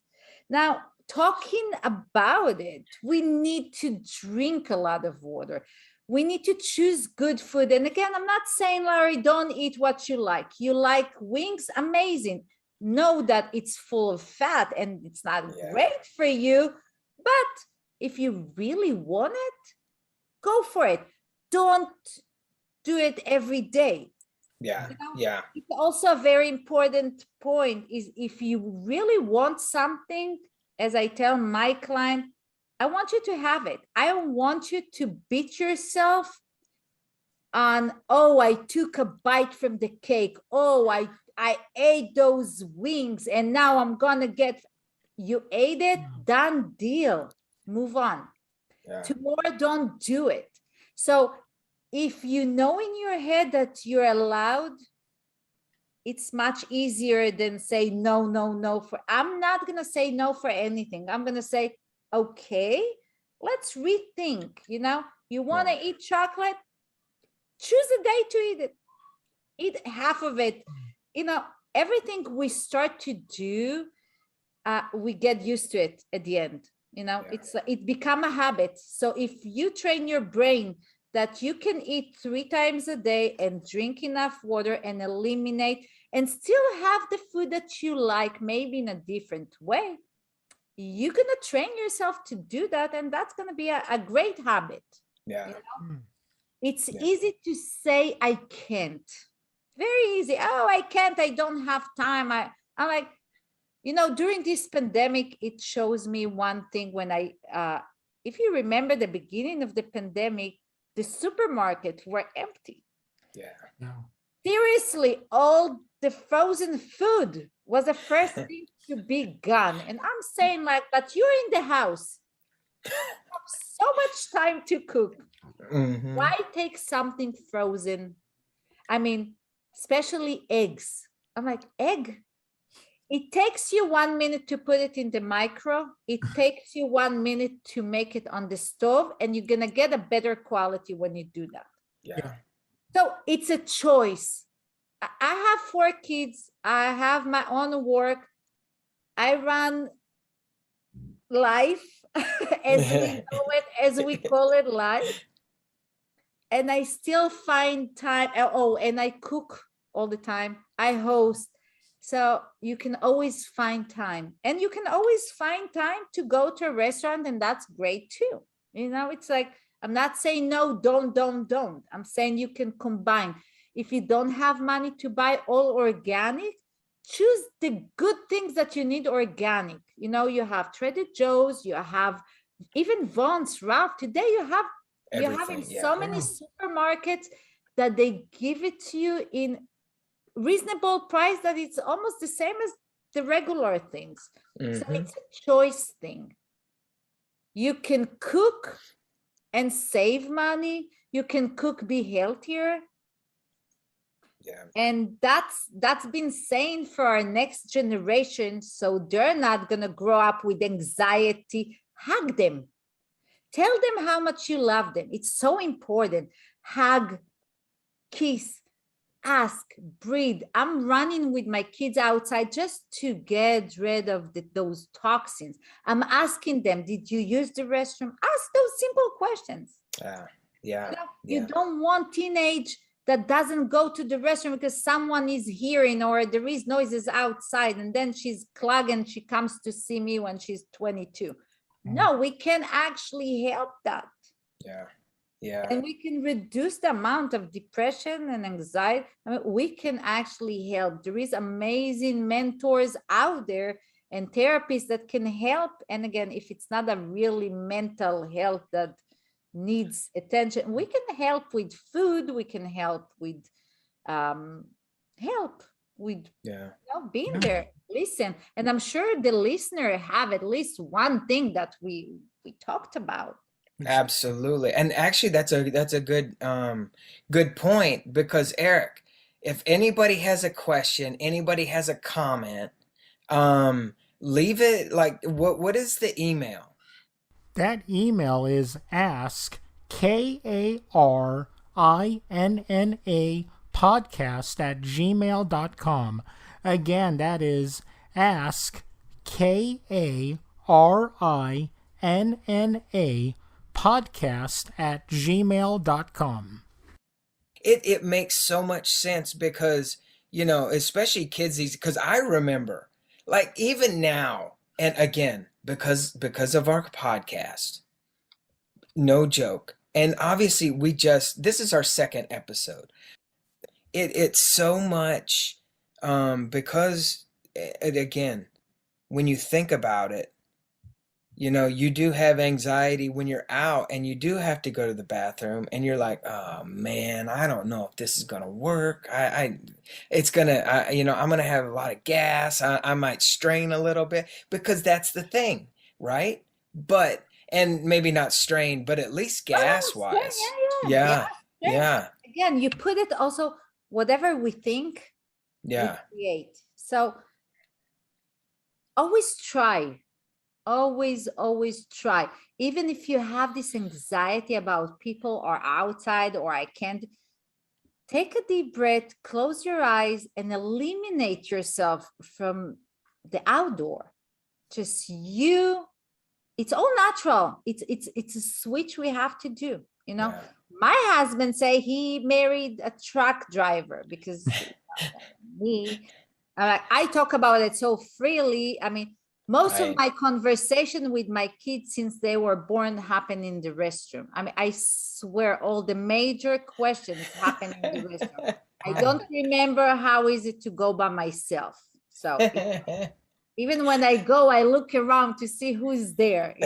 Speaker 2: Now, talking about it, we need to drink a lot of water. We need to choose good food. And again, I'm not saying, Larry, don't eat what you like. You like wings? Amazing. Know that it's full of fat and it's not
Speaker 3: Yeah.
Speaker 2: great for you. But if you really want it, go for it. Don't do it every day.
Speaker 3: Yeah.
Speaker 2: You know,
Speaker 3: Yeah.
Speaker 2: it's also a very important point is if you really want something, as I tell my client, I want you to have it. I don't want you to beat yourself on, oh, I took a bite from the cake. Oh, I ate those wings and now I'm gonna get, you ate it, done deal, move on.
Speaker 3: Yeah.
Speaker 2: Tomorrow, don't do it. So if you know in your head that you're allowed, it's much easier than say no, no, no. For I'm not gonna say no for anything. I'm gonna say, okay, let's rethink. You know, you want to eat chocolate, choose a day to eat it. Eat half of it. You know, everything we start to do, we get used to it at the end. You know, it become a habit. So if you train your brain that you can eat 3 times a day and drink enough water and eliminate and still have the food that you like, maybe in a different way, you're going to train yourself to do that. And that's going to be a great habit.
Speaker 3: Yeah.
Speaker 2: You know? It's easy to say, I can't. Very easy. Oh, I can't. I don't have time. I'm like, you know, during this pandemic, it shows me one thing when if you remember the beginning of the pandemic, the supermarkets were empty.
Speaker 3: Yeah.
Speaker 1: No.
Speaker 2: Seriously, all the frozen food was the first thing to be gone. And I'm saying like, but you're in the house. You have so much time to cook.
Speaker 3: Mhm.
Speaker 2: Why take something frozen? I mean, especially eggs. I'm like, egg? It takes you 1 minute to put it in the micro. It takes you 1 minute to make it on the stove, and you're gonna get a better quality when you do that.
Speaker 3: Yeah.
Speaker 2: So it's a choice. I have 4 kids. I have my own work. I run life as we know it, as we call it life. And I still find time. Oh, and I cook all the time. I host. So you can always find time, and you can always find time to go to a restaurant, and that's great too. It's like, I'm not saying no, don't. I'm saying you can combine. If you don't have money to buy all organic, choose the good things that you need organic. You have Trader Joe's, you have even Vaughn's, Ralph. Today you're having so many supermarkets that they give it to you in reasonable price, that it's almost the same as the regular things. So it's a choice thing. You can cook and save money. You can cook, be healthier.
Speaker 3: Yeah.
Speaker 2: And that's been saying for our next generation, so they're not gonna grow up with anxiety. Hug them. Tell them how much you love them. It's so important. Hug, kiss, ask, breathe. I'm running with my kids outside just to get rid of those toxins. I'm asking them, did you use the restroom? Ask those simple questions. You don't want teenage that doesn't go to the restroom because someone is hearing or there is noises outside, and then she's clogged and she comes to see me when she's 22. No, we can actually help that.
Speaker 3: Yeah.
Speaker 2: And we can reduce the amount of depression and anxiety. We can actually help. There is amazing mentors out there and therapists that can help. And again, if it's not a really mental health that needs attention, we can help with food. We can help with being there. Listen, and I'm sure the listener have at least one thing that we talked about.
Speaker 3: Absolutely. And actually that's a good point, because Eric, if anybody has a question, anybody has a comment, leave it. Like, what is the email?
Speaker 1: That email is ask, KARINNA podcast@gmail.com. Again, that is ask, KARINNA podcast@gmail.com.
Speaker 3: It makes so much sense, because especially kids, because I remember, like, even now, and again, because of our podcast, no joke, and obviously this is our second episode. It's so much, because again, when you think about it, you do have anxiety when you're out and you do have to go to the bathroom, and you're like, oh man, I don't know if this is gonna work. I'm gonna have a lot of gas. I might strain a little bit, because that's the thing, right? And maybe not strain, but at least gas wise. Yeah.
Speaker 2: Again, you put it also, whatever we think, we create. So always try. Always try. Even if you have this anxiety about people or outside, or I can't, take a deep breath, close your eyes, and eliminate yourself from the outdoor. Just you. It's all natural. It's a switch we have to do. My husband say he married a truck driver, because I talk about it so freely. I mean, most of my conversation with my kids since they were born happen in the restroom. I mean, I swear all the major questions happen in the restroom. I don't remember how is it to go by myself. So even when I go, I look around to see who's there.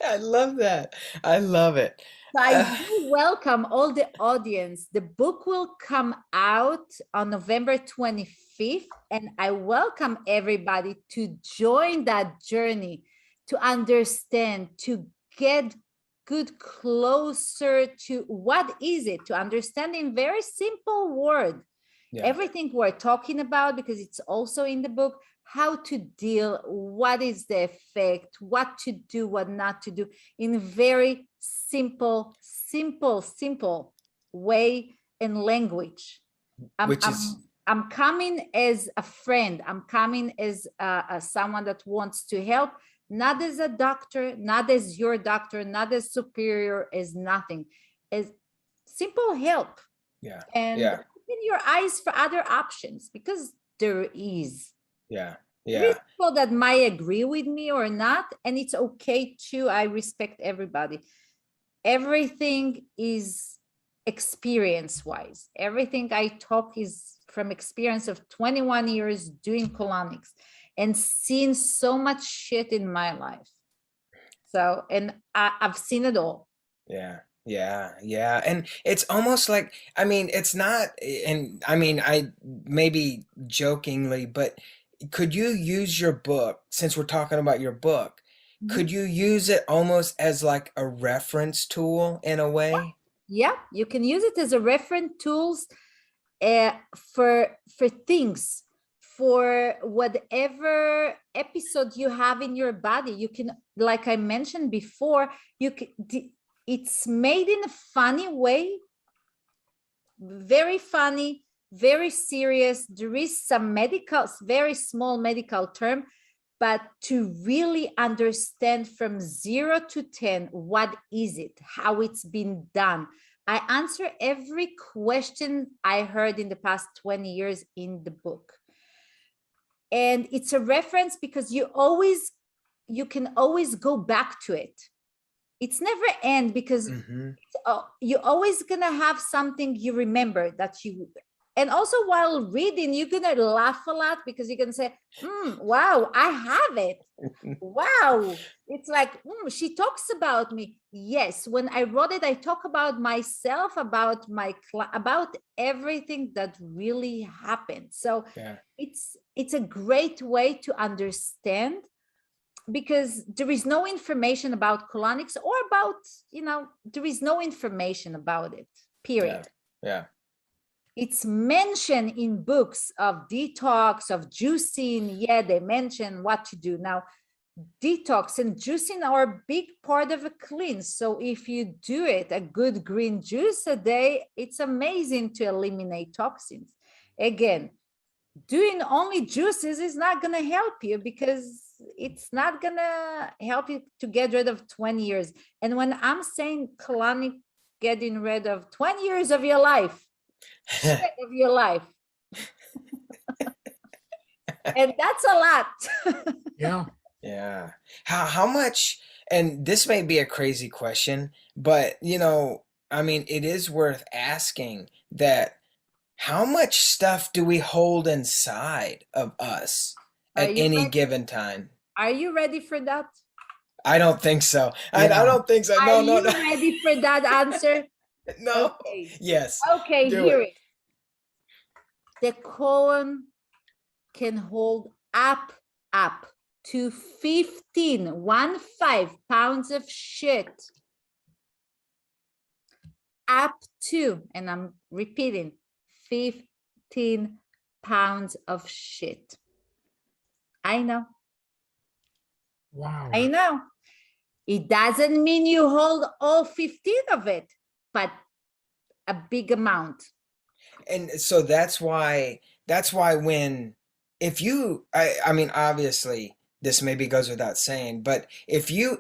Speaker 3: I love that. I love it.
Speaker 2: So I do welcome all the audience. The book will come out on November 25th, and I welcome everybody to join that journey, to understand, to get closer to what is it, to understand in very simple word, everything we're talking about, because it's also in the book, how to deal, what is the effect, what to do, what not to do, in very simple way and language. I'm coming as a friend. I'm coming as someone that wants to help, not as a doctor, not as your doctor, not as superior, as nothing, as simple help.
Speaker 3: Yeah.
Speaker 2: and
Speaker 3: Yeah.
Speaker 2: open your eyes for other options, because there is.
Speaker 3: Yeah.
Speaker 2: There is
Speaker 3: Yeah.
Speaker 2: people that might agree with me or not, and it's okay too. I respect everybody. Everything is experience wise. Everything I talk is from experience of 21 years doing colonics and seeing so much shit in my life. So, and I've seen it all.
Speaker 3: Yeah. Yeah, yeah. And it's almost like, I mean, it's not, and I mean, I maybe jokingly, but could you use your book, since we're talking about your book, could
Speaker 2: Mhm.
Speaker 3: you use it almost as like a reference tool in a way?
Speaker 2: Yeah, you can use it as a reference tools for things, for whatever episode you have in your body. You can, like I mentioned before, you can, it's made in a funny way, very funny, very serious. There is some medical, very small medical term, but to really understand from 0 to 10, what is it, how it's been done. I answer every question I heard in the past 20 years in the book. And it's a reference because you can always go back to it. It's never end, because
Speaker 3: Mm-hmm.
Speaker 2: you're always gonna have something you remember that you, and also while reading you're gonna laugh a lot, because you're gonna say, wow, I have it. Wow, it's like, she talks about me. Yes, when I wrote it, I talk about myself, about about everything that really happened. So
Speaker 3: Yeah.
Speaker 2: it's a great way to understand, because there is no information about colonics, or about, there is no information about it,
Speaker 3: Yeah.
Speaker 2: period.
Speaker 3: Yeah.
Speaker 2: It's mentioned in books of detox, of juicing. Yeah, they mention what to do. Now, detox and juicing are a big part of a cleanse. So if you do it, a good green juice a day, it's amazing to eliminate toxins. Again, doing only juices is not going to help you, because it's not going to help you to get rid of 20 years. And when I'm saying colonic, getting rid of 20 years of your life, shit of your life. And that's a lot.
Speaker 1: Yeah.
Speaker 3: Yeah. How much, and this may be a crazy question, but I mean, it is worth asking that how much stuff do we hold inside of us
Speaker 2: Are
Speaker 3: at
Speaker 2: you
Speaker 3: any
Speaker 2: ready?
Speaker 3: given time?
Speaker 2: Are you ready for that?
Speaker 3: I don't think so. I
Speaker 1: Yeah.
Speaker 3: don't think so.
Speaker 2: Are
Speaker 3: No, no, no.
Speaker 2: you ready for that answer?
Speaker 3: No.
Speaker 2: Okay.
Speaker 3: Yes.
Speaker 2: Okay,
Speaker 3: Do
Speaker 2: here
Speaker 3: it.
Speaker 2: it. The colon can hold up to 15 pounds of shit. Up to, and I'm repeating, 15 pounds of shit. I know.
Speaker 1: Wow.
Speaker 2: I know. It doesn't mean you hold all 15 of it, but a big amount.
Speaker 3: And so that's why when if you I mean obviously this maybe goes without saying, but if you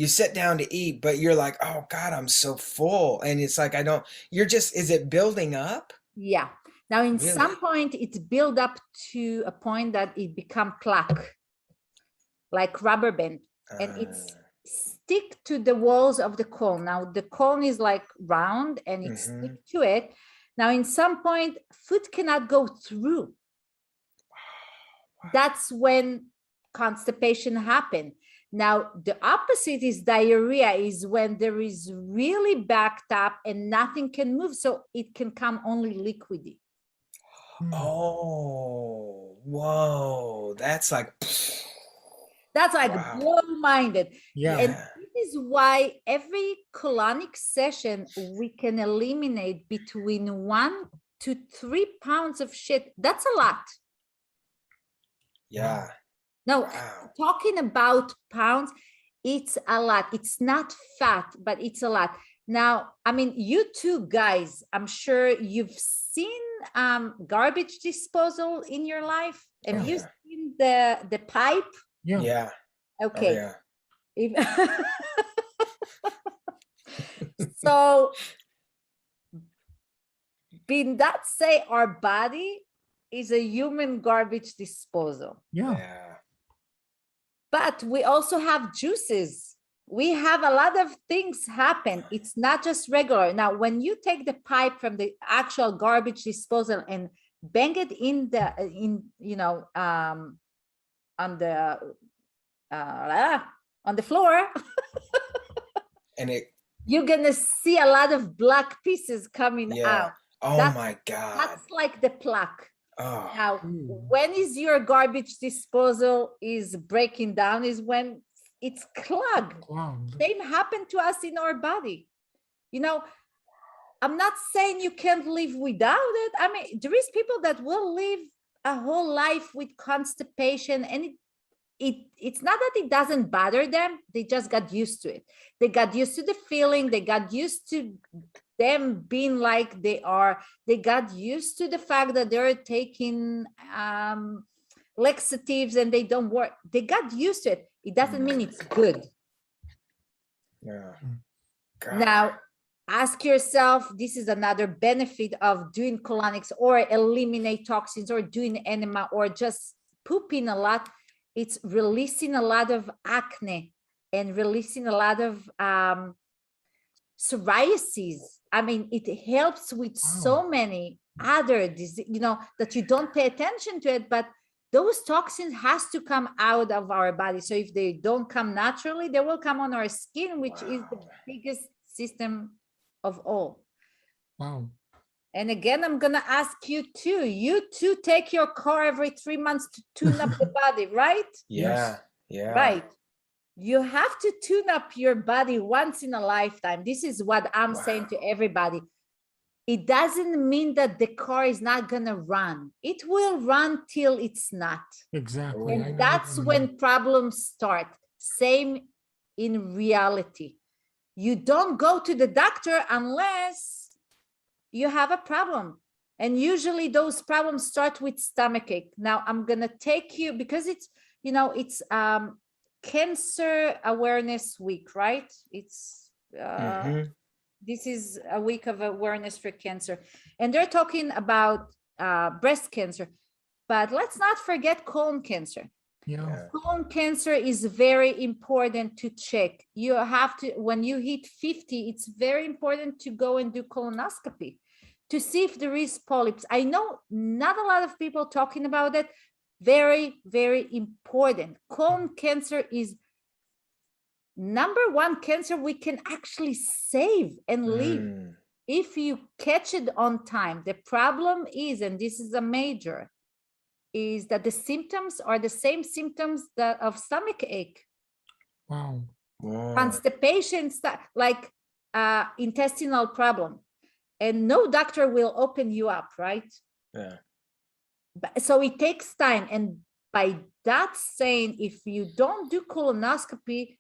Speaker 3: sit down to eat, but you're like, oh God, I'm so full. And it's like, is it building up?
Speaker 2: Yeah. Now, in
Speaker 3: Really?
Speaker 2: some point, it's built up to a point that it become plaque, like rubber band, and it's stick to the walls of the cone. Now, the cone is like round, and it
Speaker 3: Mm-hmm.
Speaker 2: stick to it. Now, in some point, food cannot go through. That's when constipation happen. Now, the opposite is diarrhea, is when there is really backed up and nothing can move. So it can come only liquidy.
Speaker 3: Oh, whoa. That's like,
Speaker 2: That's like
Speaker 3: wow.
Speaker 2: blow-minded.
Speaker 1: Yeah.
Speaker 2: And
Speaker 3: Yeah.
Speaker 2: this is why every colonic session, we can eliminate between 1 to 3 pounds of shit. That's a lot.
Speaker 3: Yeah.
Speaker 2: Now,
Speaker 3: Wow.
Speaker 2: talking about pounds, it's a lot. It's not fat, but it's a lot. Now, I mean, you two guys, I'm sure you've seen garbage disposal in your life. Have
Speaker 3: Oh
Speaker 2: you
Speaker 3: yeah.
Speaker 2: seen the pipe?
Speaker 1: Yeah.
Speaker 3: Yeah. Oh
Speaker 2: Okay.
Speaker 3: yeah.
Speaker 2: If- so being that say our body is a human garbage disposal.
Speaker 3: Yeah.
Speaker 2: But we also have juices. We have a lot of things happen. It's not just regular. Now, when you take the pipe from the actual garbage disposal and bang it on the floor,
Speaker 3: And it,
Speaker 2: you're gonna see a lot of black pieces coming
Speaker 3: yeah.
Speaker 2: out.
Speaker 3: Oh
Speaker 2: That's-
Speaker 3: my God.
Speaker 2: That's like the plaque.
Speaker 3: Oh,
Speaker 2: Now,
Speaker 1: Ooh.
Speaker 2: when is your garbage disposal is breaking down is when it's clogged.
Speaker 1: Wow.
Speaker 2: Same happened to us in our body. You know, I'm not saying you can't live without it. I mean, there is people that will live a whole life with constipation, and it's not that it doesn't bother them. They just got used to it. They got used to the feeling. They got used to them being like they are. They got used to the fact that they're taking laxatives and they don't work. They got used to it. It doesn't mean it's good.
Speaker 3: yeah. God.
Speaker 2: Now, ask yourself, this is another benefit of doing colonics or eliminate toxins or doing enema or just pooping a lot. It's releasing a lot of acne and releasing a lot of psoriasis. I mean, it helps with so many other diseases, that you don't pay attention to it, but those toxins has to come out of our body. So if they don't come naturally, they will come on our skin, which is the biggest system of all.
Speaker 1: Wow.
Speaker 2: And again, I'm going to ask you too. You too take your car every 3 months to tune up the body, right?
Speaker 3: Yeah.
Speaker 1: Yes.
Speaker 3: Yeah.
Speaker 2: Right. You have to tune up your body once in a lifetime. This is what I'm saying to everybody. It doesn't mean that the car is not going to run. It will run till it's not.
Speaker 1: Exactly.
Speaker 2: And that's when problems start. Same in reality. You don't go to the doctor unless you have a problem. And usually those problems start with stomachache. Now I'm going to take you, because it's Cancer Awareness Week, right? It's this is a week of awareness for cancer, and they're talking about breast cancer, but let's not forget colon cancer.
Speaker 1: Yeah.
Speaker 2: Colon cancer is very important to check. You have to, when you hit 50, it's very important to go and do colonoscopy to see if there is polyps. I know not a lot of people talking about it. Very, very important. Colon cancer is #1 cancer we can actually save and live if you catch it on time. The problem is, and this is a major, is that the symptoms are the same symptoms that of stomach ache.
Speaker 1: Wow.
Speaker 2: Constipation, like intestinal problem, and no doctor will open you up, right?
Speaker 3: Yeah.
Speaker 2: So it takes time, and by that saying, if you don't do colonoscopy,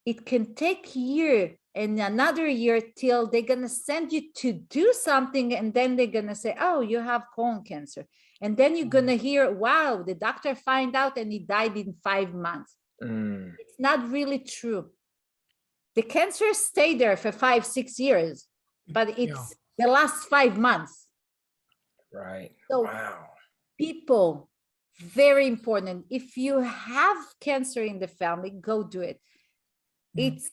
Speaker 2: it can take a year and another year till they're gonna send you to do something, and then they're gonna say, oh, you have colon cancer, and then you're gonna hear, wow, the doctor found out and he died in 5 months. It's not really true. The cancer stayed there for 5-6 years, but it's the last 5 months.
Speaker 3: Right.
Speaker 2: So
Speaker 3: wow.
Speaker 2: People, very important. If you have cancer in the family, go do it. It's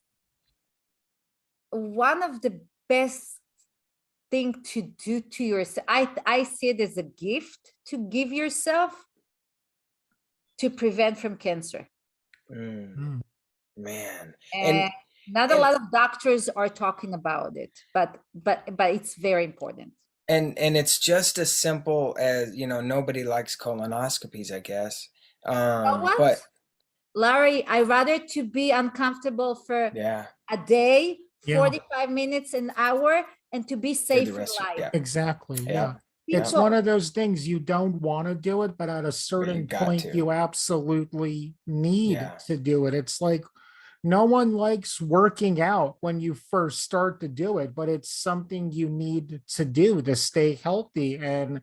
Speaker 2: one of the best thing to do to yourself. I see it as a gift to give yourself to prevent from cancer.
Speaker 3: Man.
Speaker 2: And not a lot of doctors are talking about it, but it's very important.
Speaker 3: And it's just as simple as, nobody likes colonoscopies, I guess.
Speaker 2: You know what?
Speaker 3: But
Speaker 2: Larry, I'd rather to be uncomfortable for a day, 45 minutes, an hour, and to be safe in life.
Speaker 1: Exactly. Yeah. It's one of those things you don't want to do it, but at a certain point, you absolutely need to do it. It's like no one likes working out when you first start to do it, but it's something you need to do to stay healthy. And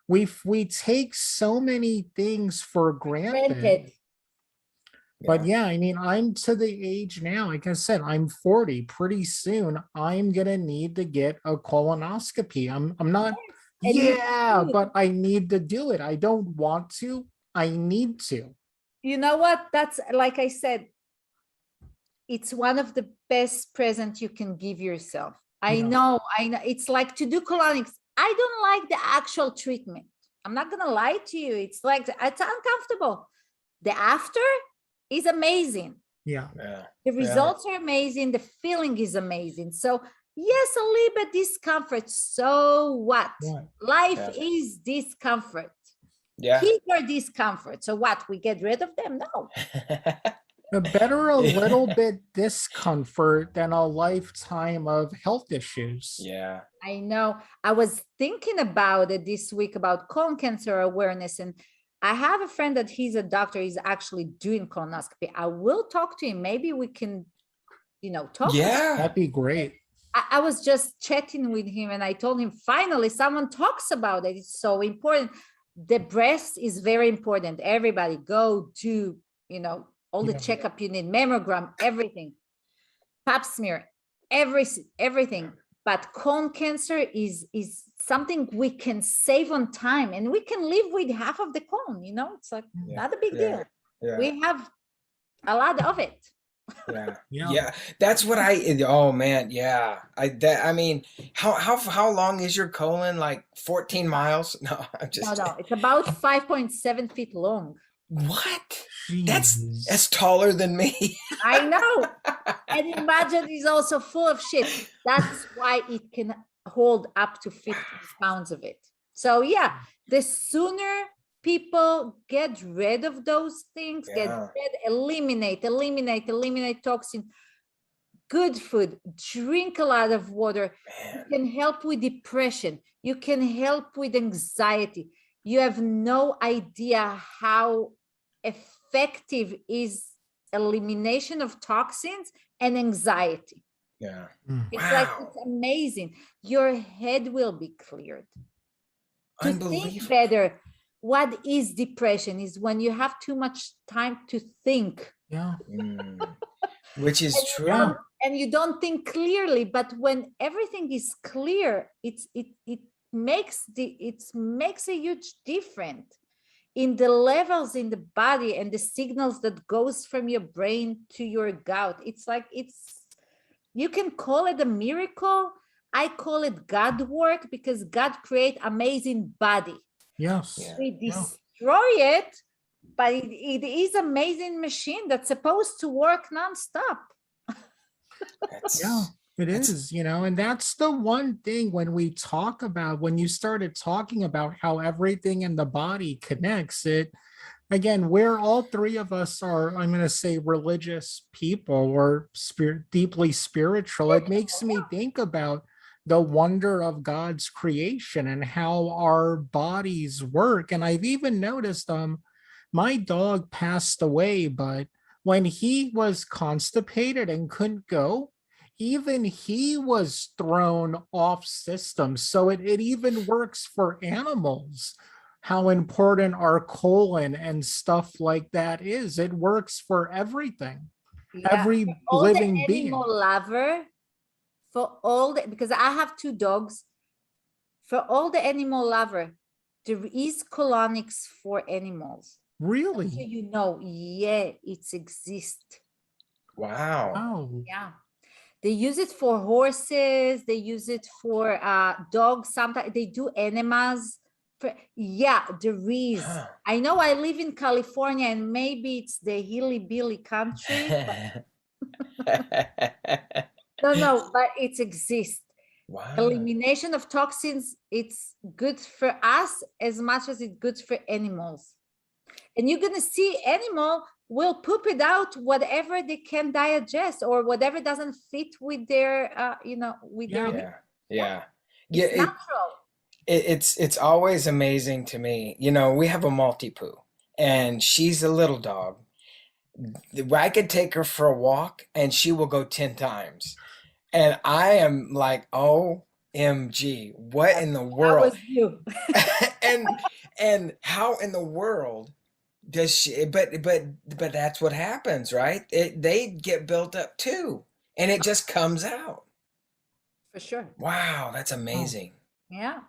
Speaker 1: we take so many things for granted. But yeah, I mean, I'm to the age now, like I said, I'm 40. Pretty soon, I'm gonna need to get a colonoscopy. I'm not,
Speaker 2: And you
Speaker 1: yeah,
Speaker 2: should.
Speaker 1: but I need to do it. I don't want to. I need to.
Speaker 2: You know what? That's like I said, it's one of the best presents you can give yourself.
Speaker 1: Yeah.
Speaker 2: I know. It's like to do colonics. I don't like the actual treatment. I'm not gonna lie to you. It's like it's uncomfortable. The after is amazing.
Speaker 1: Yeah.
Speaker 3: Yeah.
Speaker 2: The results are amazing. The feeling is amazing. So yes, a little bit discomfort. So what?
Speaker 1: What?
Speaker 2: Life
Speaker 3: Yeah.
Speaker 2: is discomfort.
Speaker 3: Yeah.
Speaker 2: Kids are discomfort. So what? We get rid of them? No.
Speaker 1: Better a little bit discomfort than a lifetime of health issues.
Speaker 3: Yeah.
Speaker 2: I know. I was thinking about it this week about colon cancer awareness, and I have a friend that he's a doctor. He's actually doing colonoscopy. I will talk to him. Maybe we can, talk.
Speaker 3: Yeah.
Speaker 1: That'd be great.
Speaker 2: I was just chatting with him, and I told him finally someone talks about it. It's so important. The breast is very important. Everybody go do, all the
Speaker 1: Yeah.
Speaker 2: checkup you need, mammogram, everything, pap smear, everything. But colon cancer is something we can save on time, and we can live with half of the colon. It's like not a big deal.
Speaker 3: Yeah.
Speaker 2: We have a lot of it.
Speaker 3: Yeah.
Speaker 1: Yeah.
Speaker 3: Yeah. That's what oh man, yeah. I mean, how long is your colon? Like 14 miles? No, I'm just
Speaker 2: No, it's about 5.7 feet long.
Speaker 3: What?
Speaker 1: Jesus.
Speaker 3: That's taller than me.
Speaker 2: I know. And imagine it's also full of shit. That's why it can hold up to 15 pounds of it. So yeah, the sooner people get rid of those things, eliminate toxin, good food, drink a lot of water.
Speaker 3: Man.
Speaker 2: You can help with depression. You can help with anxiety. You have no idea how effective is elimination of toxins and anxiety.
Speaker 3: Yeah.
Speaker 2: It's
Speaker 3: Wow.
Speaker 2: like, it's amazing. Your head will be cleared. To think
Speaker 3: Unbelievable.
Speaker 2: better. What is depression? Is when you have too much time to think.
Speaker 1: Yeah.
Speaker 3: Which is true.
Speaker 1: Yeah.
Speaker 2: And you don't think clearly, but when everything is clear, it makes a huge difference in the levels in the body and the signals that goes from your brain to your gut. It's like, you can call it a miracle. I call it God work, because God create amazing body.
Speaker 1: Yes.
Speaker 3: Yeah.
Speaker 2: We destroy it, but it is amazing machine that's supposed to work nonstop.
Speaker 1: Yeah, it is, and that's the one thing when you started talking about how everything in the body connects it. Again, where all three of us are, I'm going to say religious people or deeply spiritual, it makes me think about the wonder of God's creation and how our bodies work. And I've even noticed, my dog passed away, but when he was constipated and couldn't go, even he was thrown off system. So it even works for animals, how important our colon and stuff like that is. It works for everything, every living being.
Speaker 2: Lover, because I have 2 dogs, for all the animal lover, there is colonics for animals.
Speaker 1: Really?
Speaker 2: So yeah, it exists.
Speaker 3: Wow.
Speaker 1: Oh.
Speaker 2: Yeah. They use it for horses. They use it for dogs. Sometimes they do enemas. There is.
Speaker 3: Huh.
Speaker 2: I know I live in California, and maybe it's the hilly-billy country. No, but it exists.
Speaker 3: Wow.
Speaker 2: Elimination of toxins, it's good for us as much as it's good for animals. And you're going to see animal will poop it out whatever they can digest or whatever doesn't fit with their their
Speaker 3: Yeah.
Speaker 2: it's natural.
Speaker 3: It's always amazing to me. We have a Maltipoo, and she's a little dog. I could take her for a walk and she will go 10 times. And I am like, OMG, what in the world?
Speaker 2: That was you.
Speaker 3: and how in the world Does she, but that's what happens, right? They get built up too, and it just comes out.
Speaker 2: For sure.
Speaker 3: Wow, that's
Speaker 1: Oh,
Speaker 3: amazing.
Speaker 2: Yeah.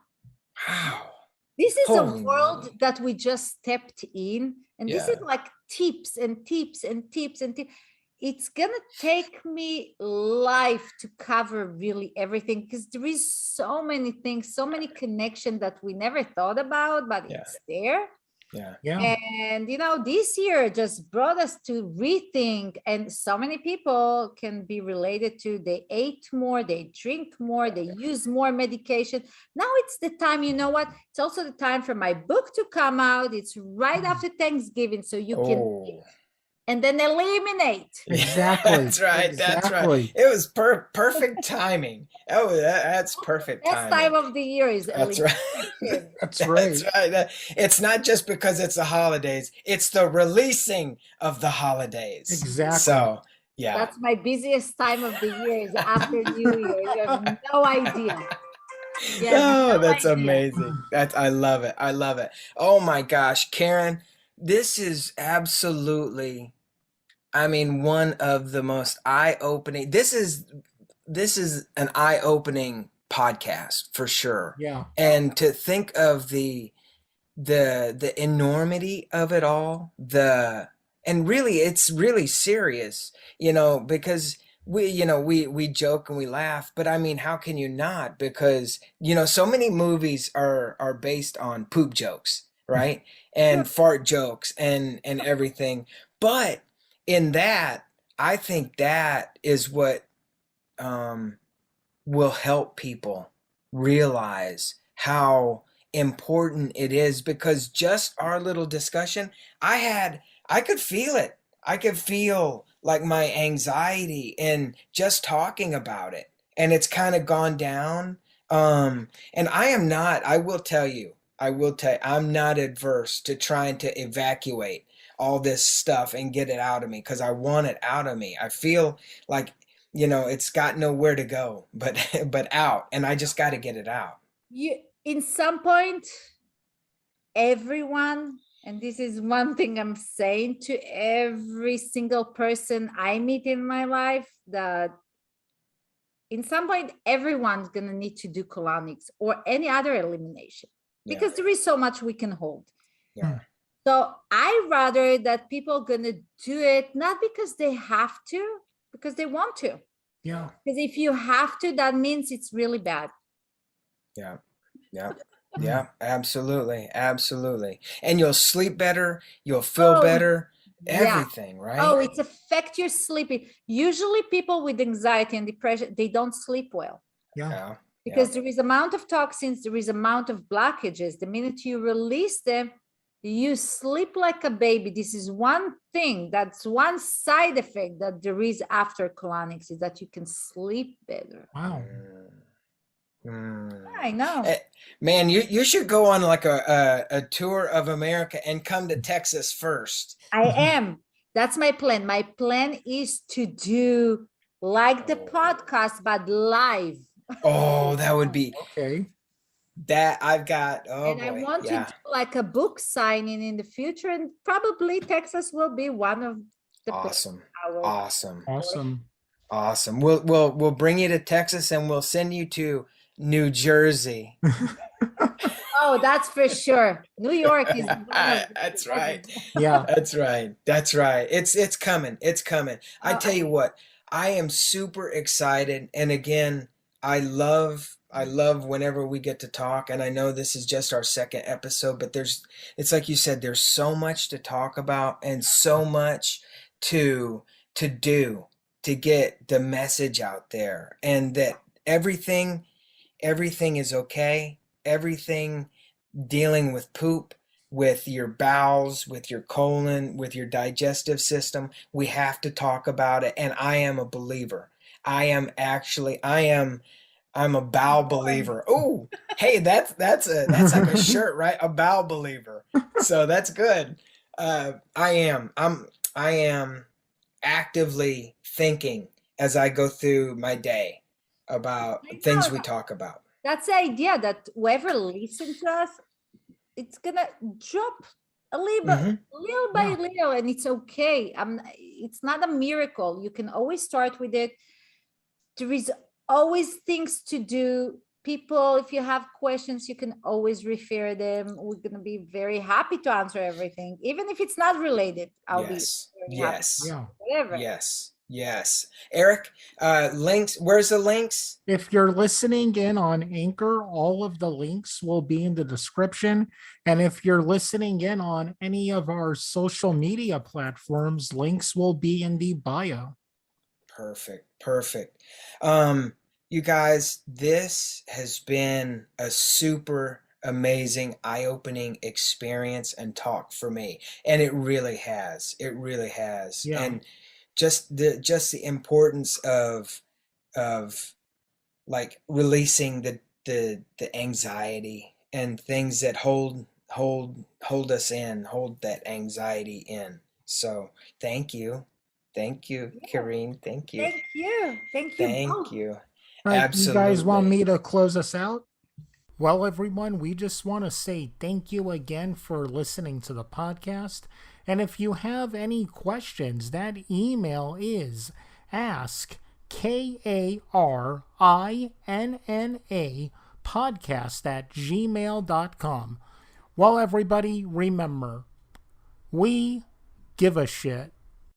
Speaker 3: Wow.
Speaker 2: This is a
Speaker 3: Holy
Speaker 2: world
Speaker 3: moly.
Speaker 2: that we just stepped in, and this is
Speaker 3: Yeah.
Speaker 2: like tips and tips and tips and tips. It's gonna take me life to cover really everything, because there is so many things, so many connections that we never thought about, but
Speaker 3: Yeah.
Speaker 2: it's there.
Speaker 3: Yeah.
Speaker 1: yeah.
Speaker 2: And this year just brought us to rethink, and so many people can be related to, they ate more, they drink more, they use more medication. Now it's the time, you know what? It's also the time for my book to come out. It's right after Thanksgiving, so you can
Speaker 3: Oh.
Speaker 2: and then eliminate.
Speaker 1: Exactly.
Speaker 3: That's right. That's right.
Speaker 1: Exactly.
Speaker 3: It was perfect timing. Oh, that's perfect
Speaker 2: Best time
Speaker 3: timing.
Speaker 2: of the year is
Speaker 3: That's right.
Speaker 2: elimination.
Speaker 1: That's right.
Speaker 3: That's right. It's not just because it's the holidays, it's the releasing of the holidays.
Speaker 1: Exactly.
Speaker 3: So, yeah.
Speaker 2: That's my busiest time of the year, is after New Year. You have no idea. You have
Speaker 3: Oh,
Speaker 2: no
Speaker 3: that's
Speaker 2: idea.
Speaker 3: amazing. I love it. I love it. Oh my gosh, Karin, this is absolutely, I mean, one of the most eye-opening. This is an eye-opening podcast for sure.
Speaker 1: Yeah.
Speaker 3: And to think of the enormity of it all, and really it's really serious, because we joke and we laugh, but I mean, how can you not? Because so many movies are based on poop jokes, right? And fart jokes and everything. But in that, I think that is what um will help people realize how important it is, because just our little discussion, I could feel it. I could feel like my anxiety in just talking about it. And it's kind of gone down. And I will tell you, I'm not adverse to trying to evacuate all this stuff and get it out of me, because I want it out of me. I feel like it's got nowhere to go but but out, and I just got to get it out.
Speaker 2: In some point, everyone, and this is one thing I'm saying to every single person I meet in my life, that in some point, everyone's going to need to do colonics or any other elimination, because there is so much we can hold.
Speaker 3: Yeah.
Speaker 2: So I rather that people are going to do it, not because they have to, because they want to.
Speaker 1: Yeah.
Speaker 2: Because if you have to, that means it's really bad.
Speaker 3: Yeah. Yeah, absolutely, absolutely. And you'll sleep better, you'll feel
Speaker 2: Oh,
Speaker 3: better,
Speaker 2: yeah.
Speaker 3: everything, right?
Speaker 2: Oh, it's affect your sleeping. Usually people with anxiety and depression, they don't sleep well,
Speaker 1: Yeah.
Speaker 2: because there is amount of toxins, there is amount of blockages. The minute you release them, you sleep like a baby. This is one thing, that's one side effect that there is after colonics, is that you can sleep better.
Speaker 1: Wow.
Speaker 2: I know.
Speaker 3: Man, you should go on like a tour of America and come to Texas first.
Speaker 2: I am. That's my plan. My plan is to do like the podcast, but live.
Speaker 3: Oh, that would be
Speaker 1: Okay.
Speaker 3: that I've got. Oh
Speaker 2: And I
Speaker 3: boy,
Speaker 2: want
Speaker 3: yeah.
Speaker 2: to do like a book signing in the future, and probably Texas will be one of the places
Speaker 3: Awesome,
Speaker 2: I will-
Speaker 3: awesome,
Speaker 1: Awesome.
Speaker 3: awesome. We'll bring you to Texas, and we'll send you to New Jersey.
Speaker 2: Oh, that's for sure. New York is one of the-
Speaker 3: That's right.
Speaker 1: Yeah.
Speaker 3: That's right. That's right. It's coming. It's coming. I
Speaker 2: Oh,
Speaker 3: tell you what, I am super excited. And again, I love whenever we get to talk. And I know this is just our second episode, but it's like you said, there's so much to talk about and so much to do to get the message out there, and that everything is okay. Everything dealing with poop, with your bowels, with your colon, with your digestive system, we have to talk about it. And I am a believer. I'm a bowel believer. Oh, hey, that's like a shirt, right? A bowel believer. So that's good. I am actively thinking as I go through my day about things we talk about.
Speaker 2: That's the idea, that whoever listens to us, it's gonna drop
Speaker 3: Hmm.
Speaker 2: little by
Speaker 1: Yeah.
Speaker 2: little, and it's okay. It's not a miracle. You can always start with it. There is always things to do. People, if you have questions, you can always refer them. We're going to be very happy to answer everything, even if it's not related. I'll be
Speaker 3: Yes.
Speaker 2: very happy.
Speaker 3: Yes.
Speaker 1: Yeah.
Speaker 2: Whatever.
Speaker 3: Yes. Yes. Eric, links. Where's the links?
Speaker 1: If you're listening in on Anchor, all of the links will be in the description. And if you're listening in on any of our social media platforms, links will be in the bio.
Speaker 3: Perfect. Perfect. You guys, this has been a super amazing, eye-opening experience and talk for me. And it really has. It really has.
Speaker 1: Yeah.
Speaker 3: And just the importance of like releasing the anxiety and things that hold us in, hold that anxiety in. So thank you,
Speaker 2: Yeah.
Speaker 3: Kareem. Thank you,
Speaker 2: Thank you. Thank you
Speaker 3: thank
Speaker 2: both.
Speaker 3: you.
Speaker 1: All right. You guys want
Speaker 3: Absolutely.
Speaker 1: me to close us out? Well, everyone, we just want to say thank you again for listening to the podcast. And if you have any questions, that email is ask KARINNA podcast@gmail.com. Well, everybody, remember, we give a shit.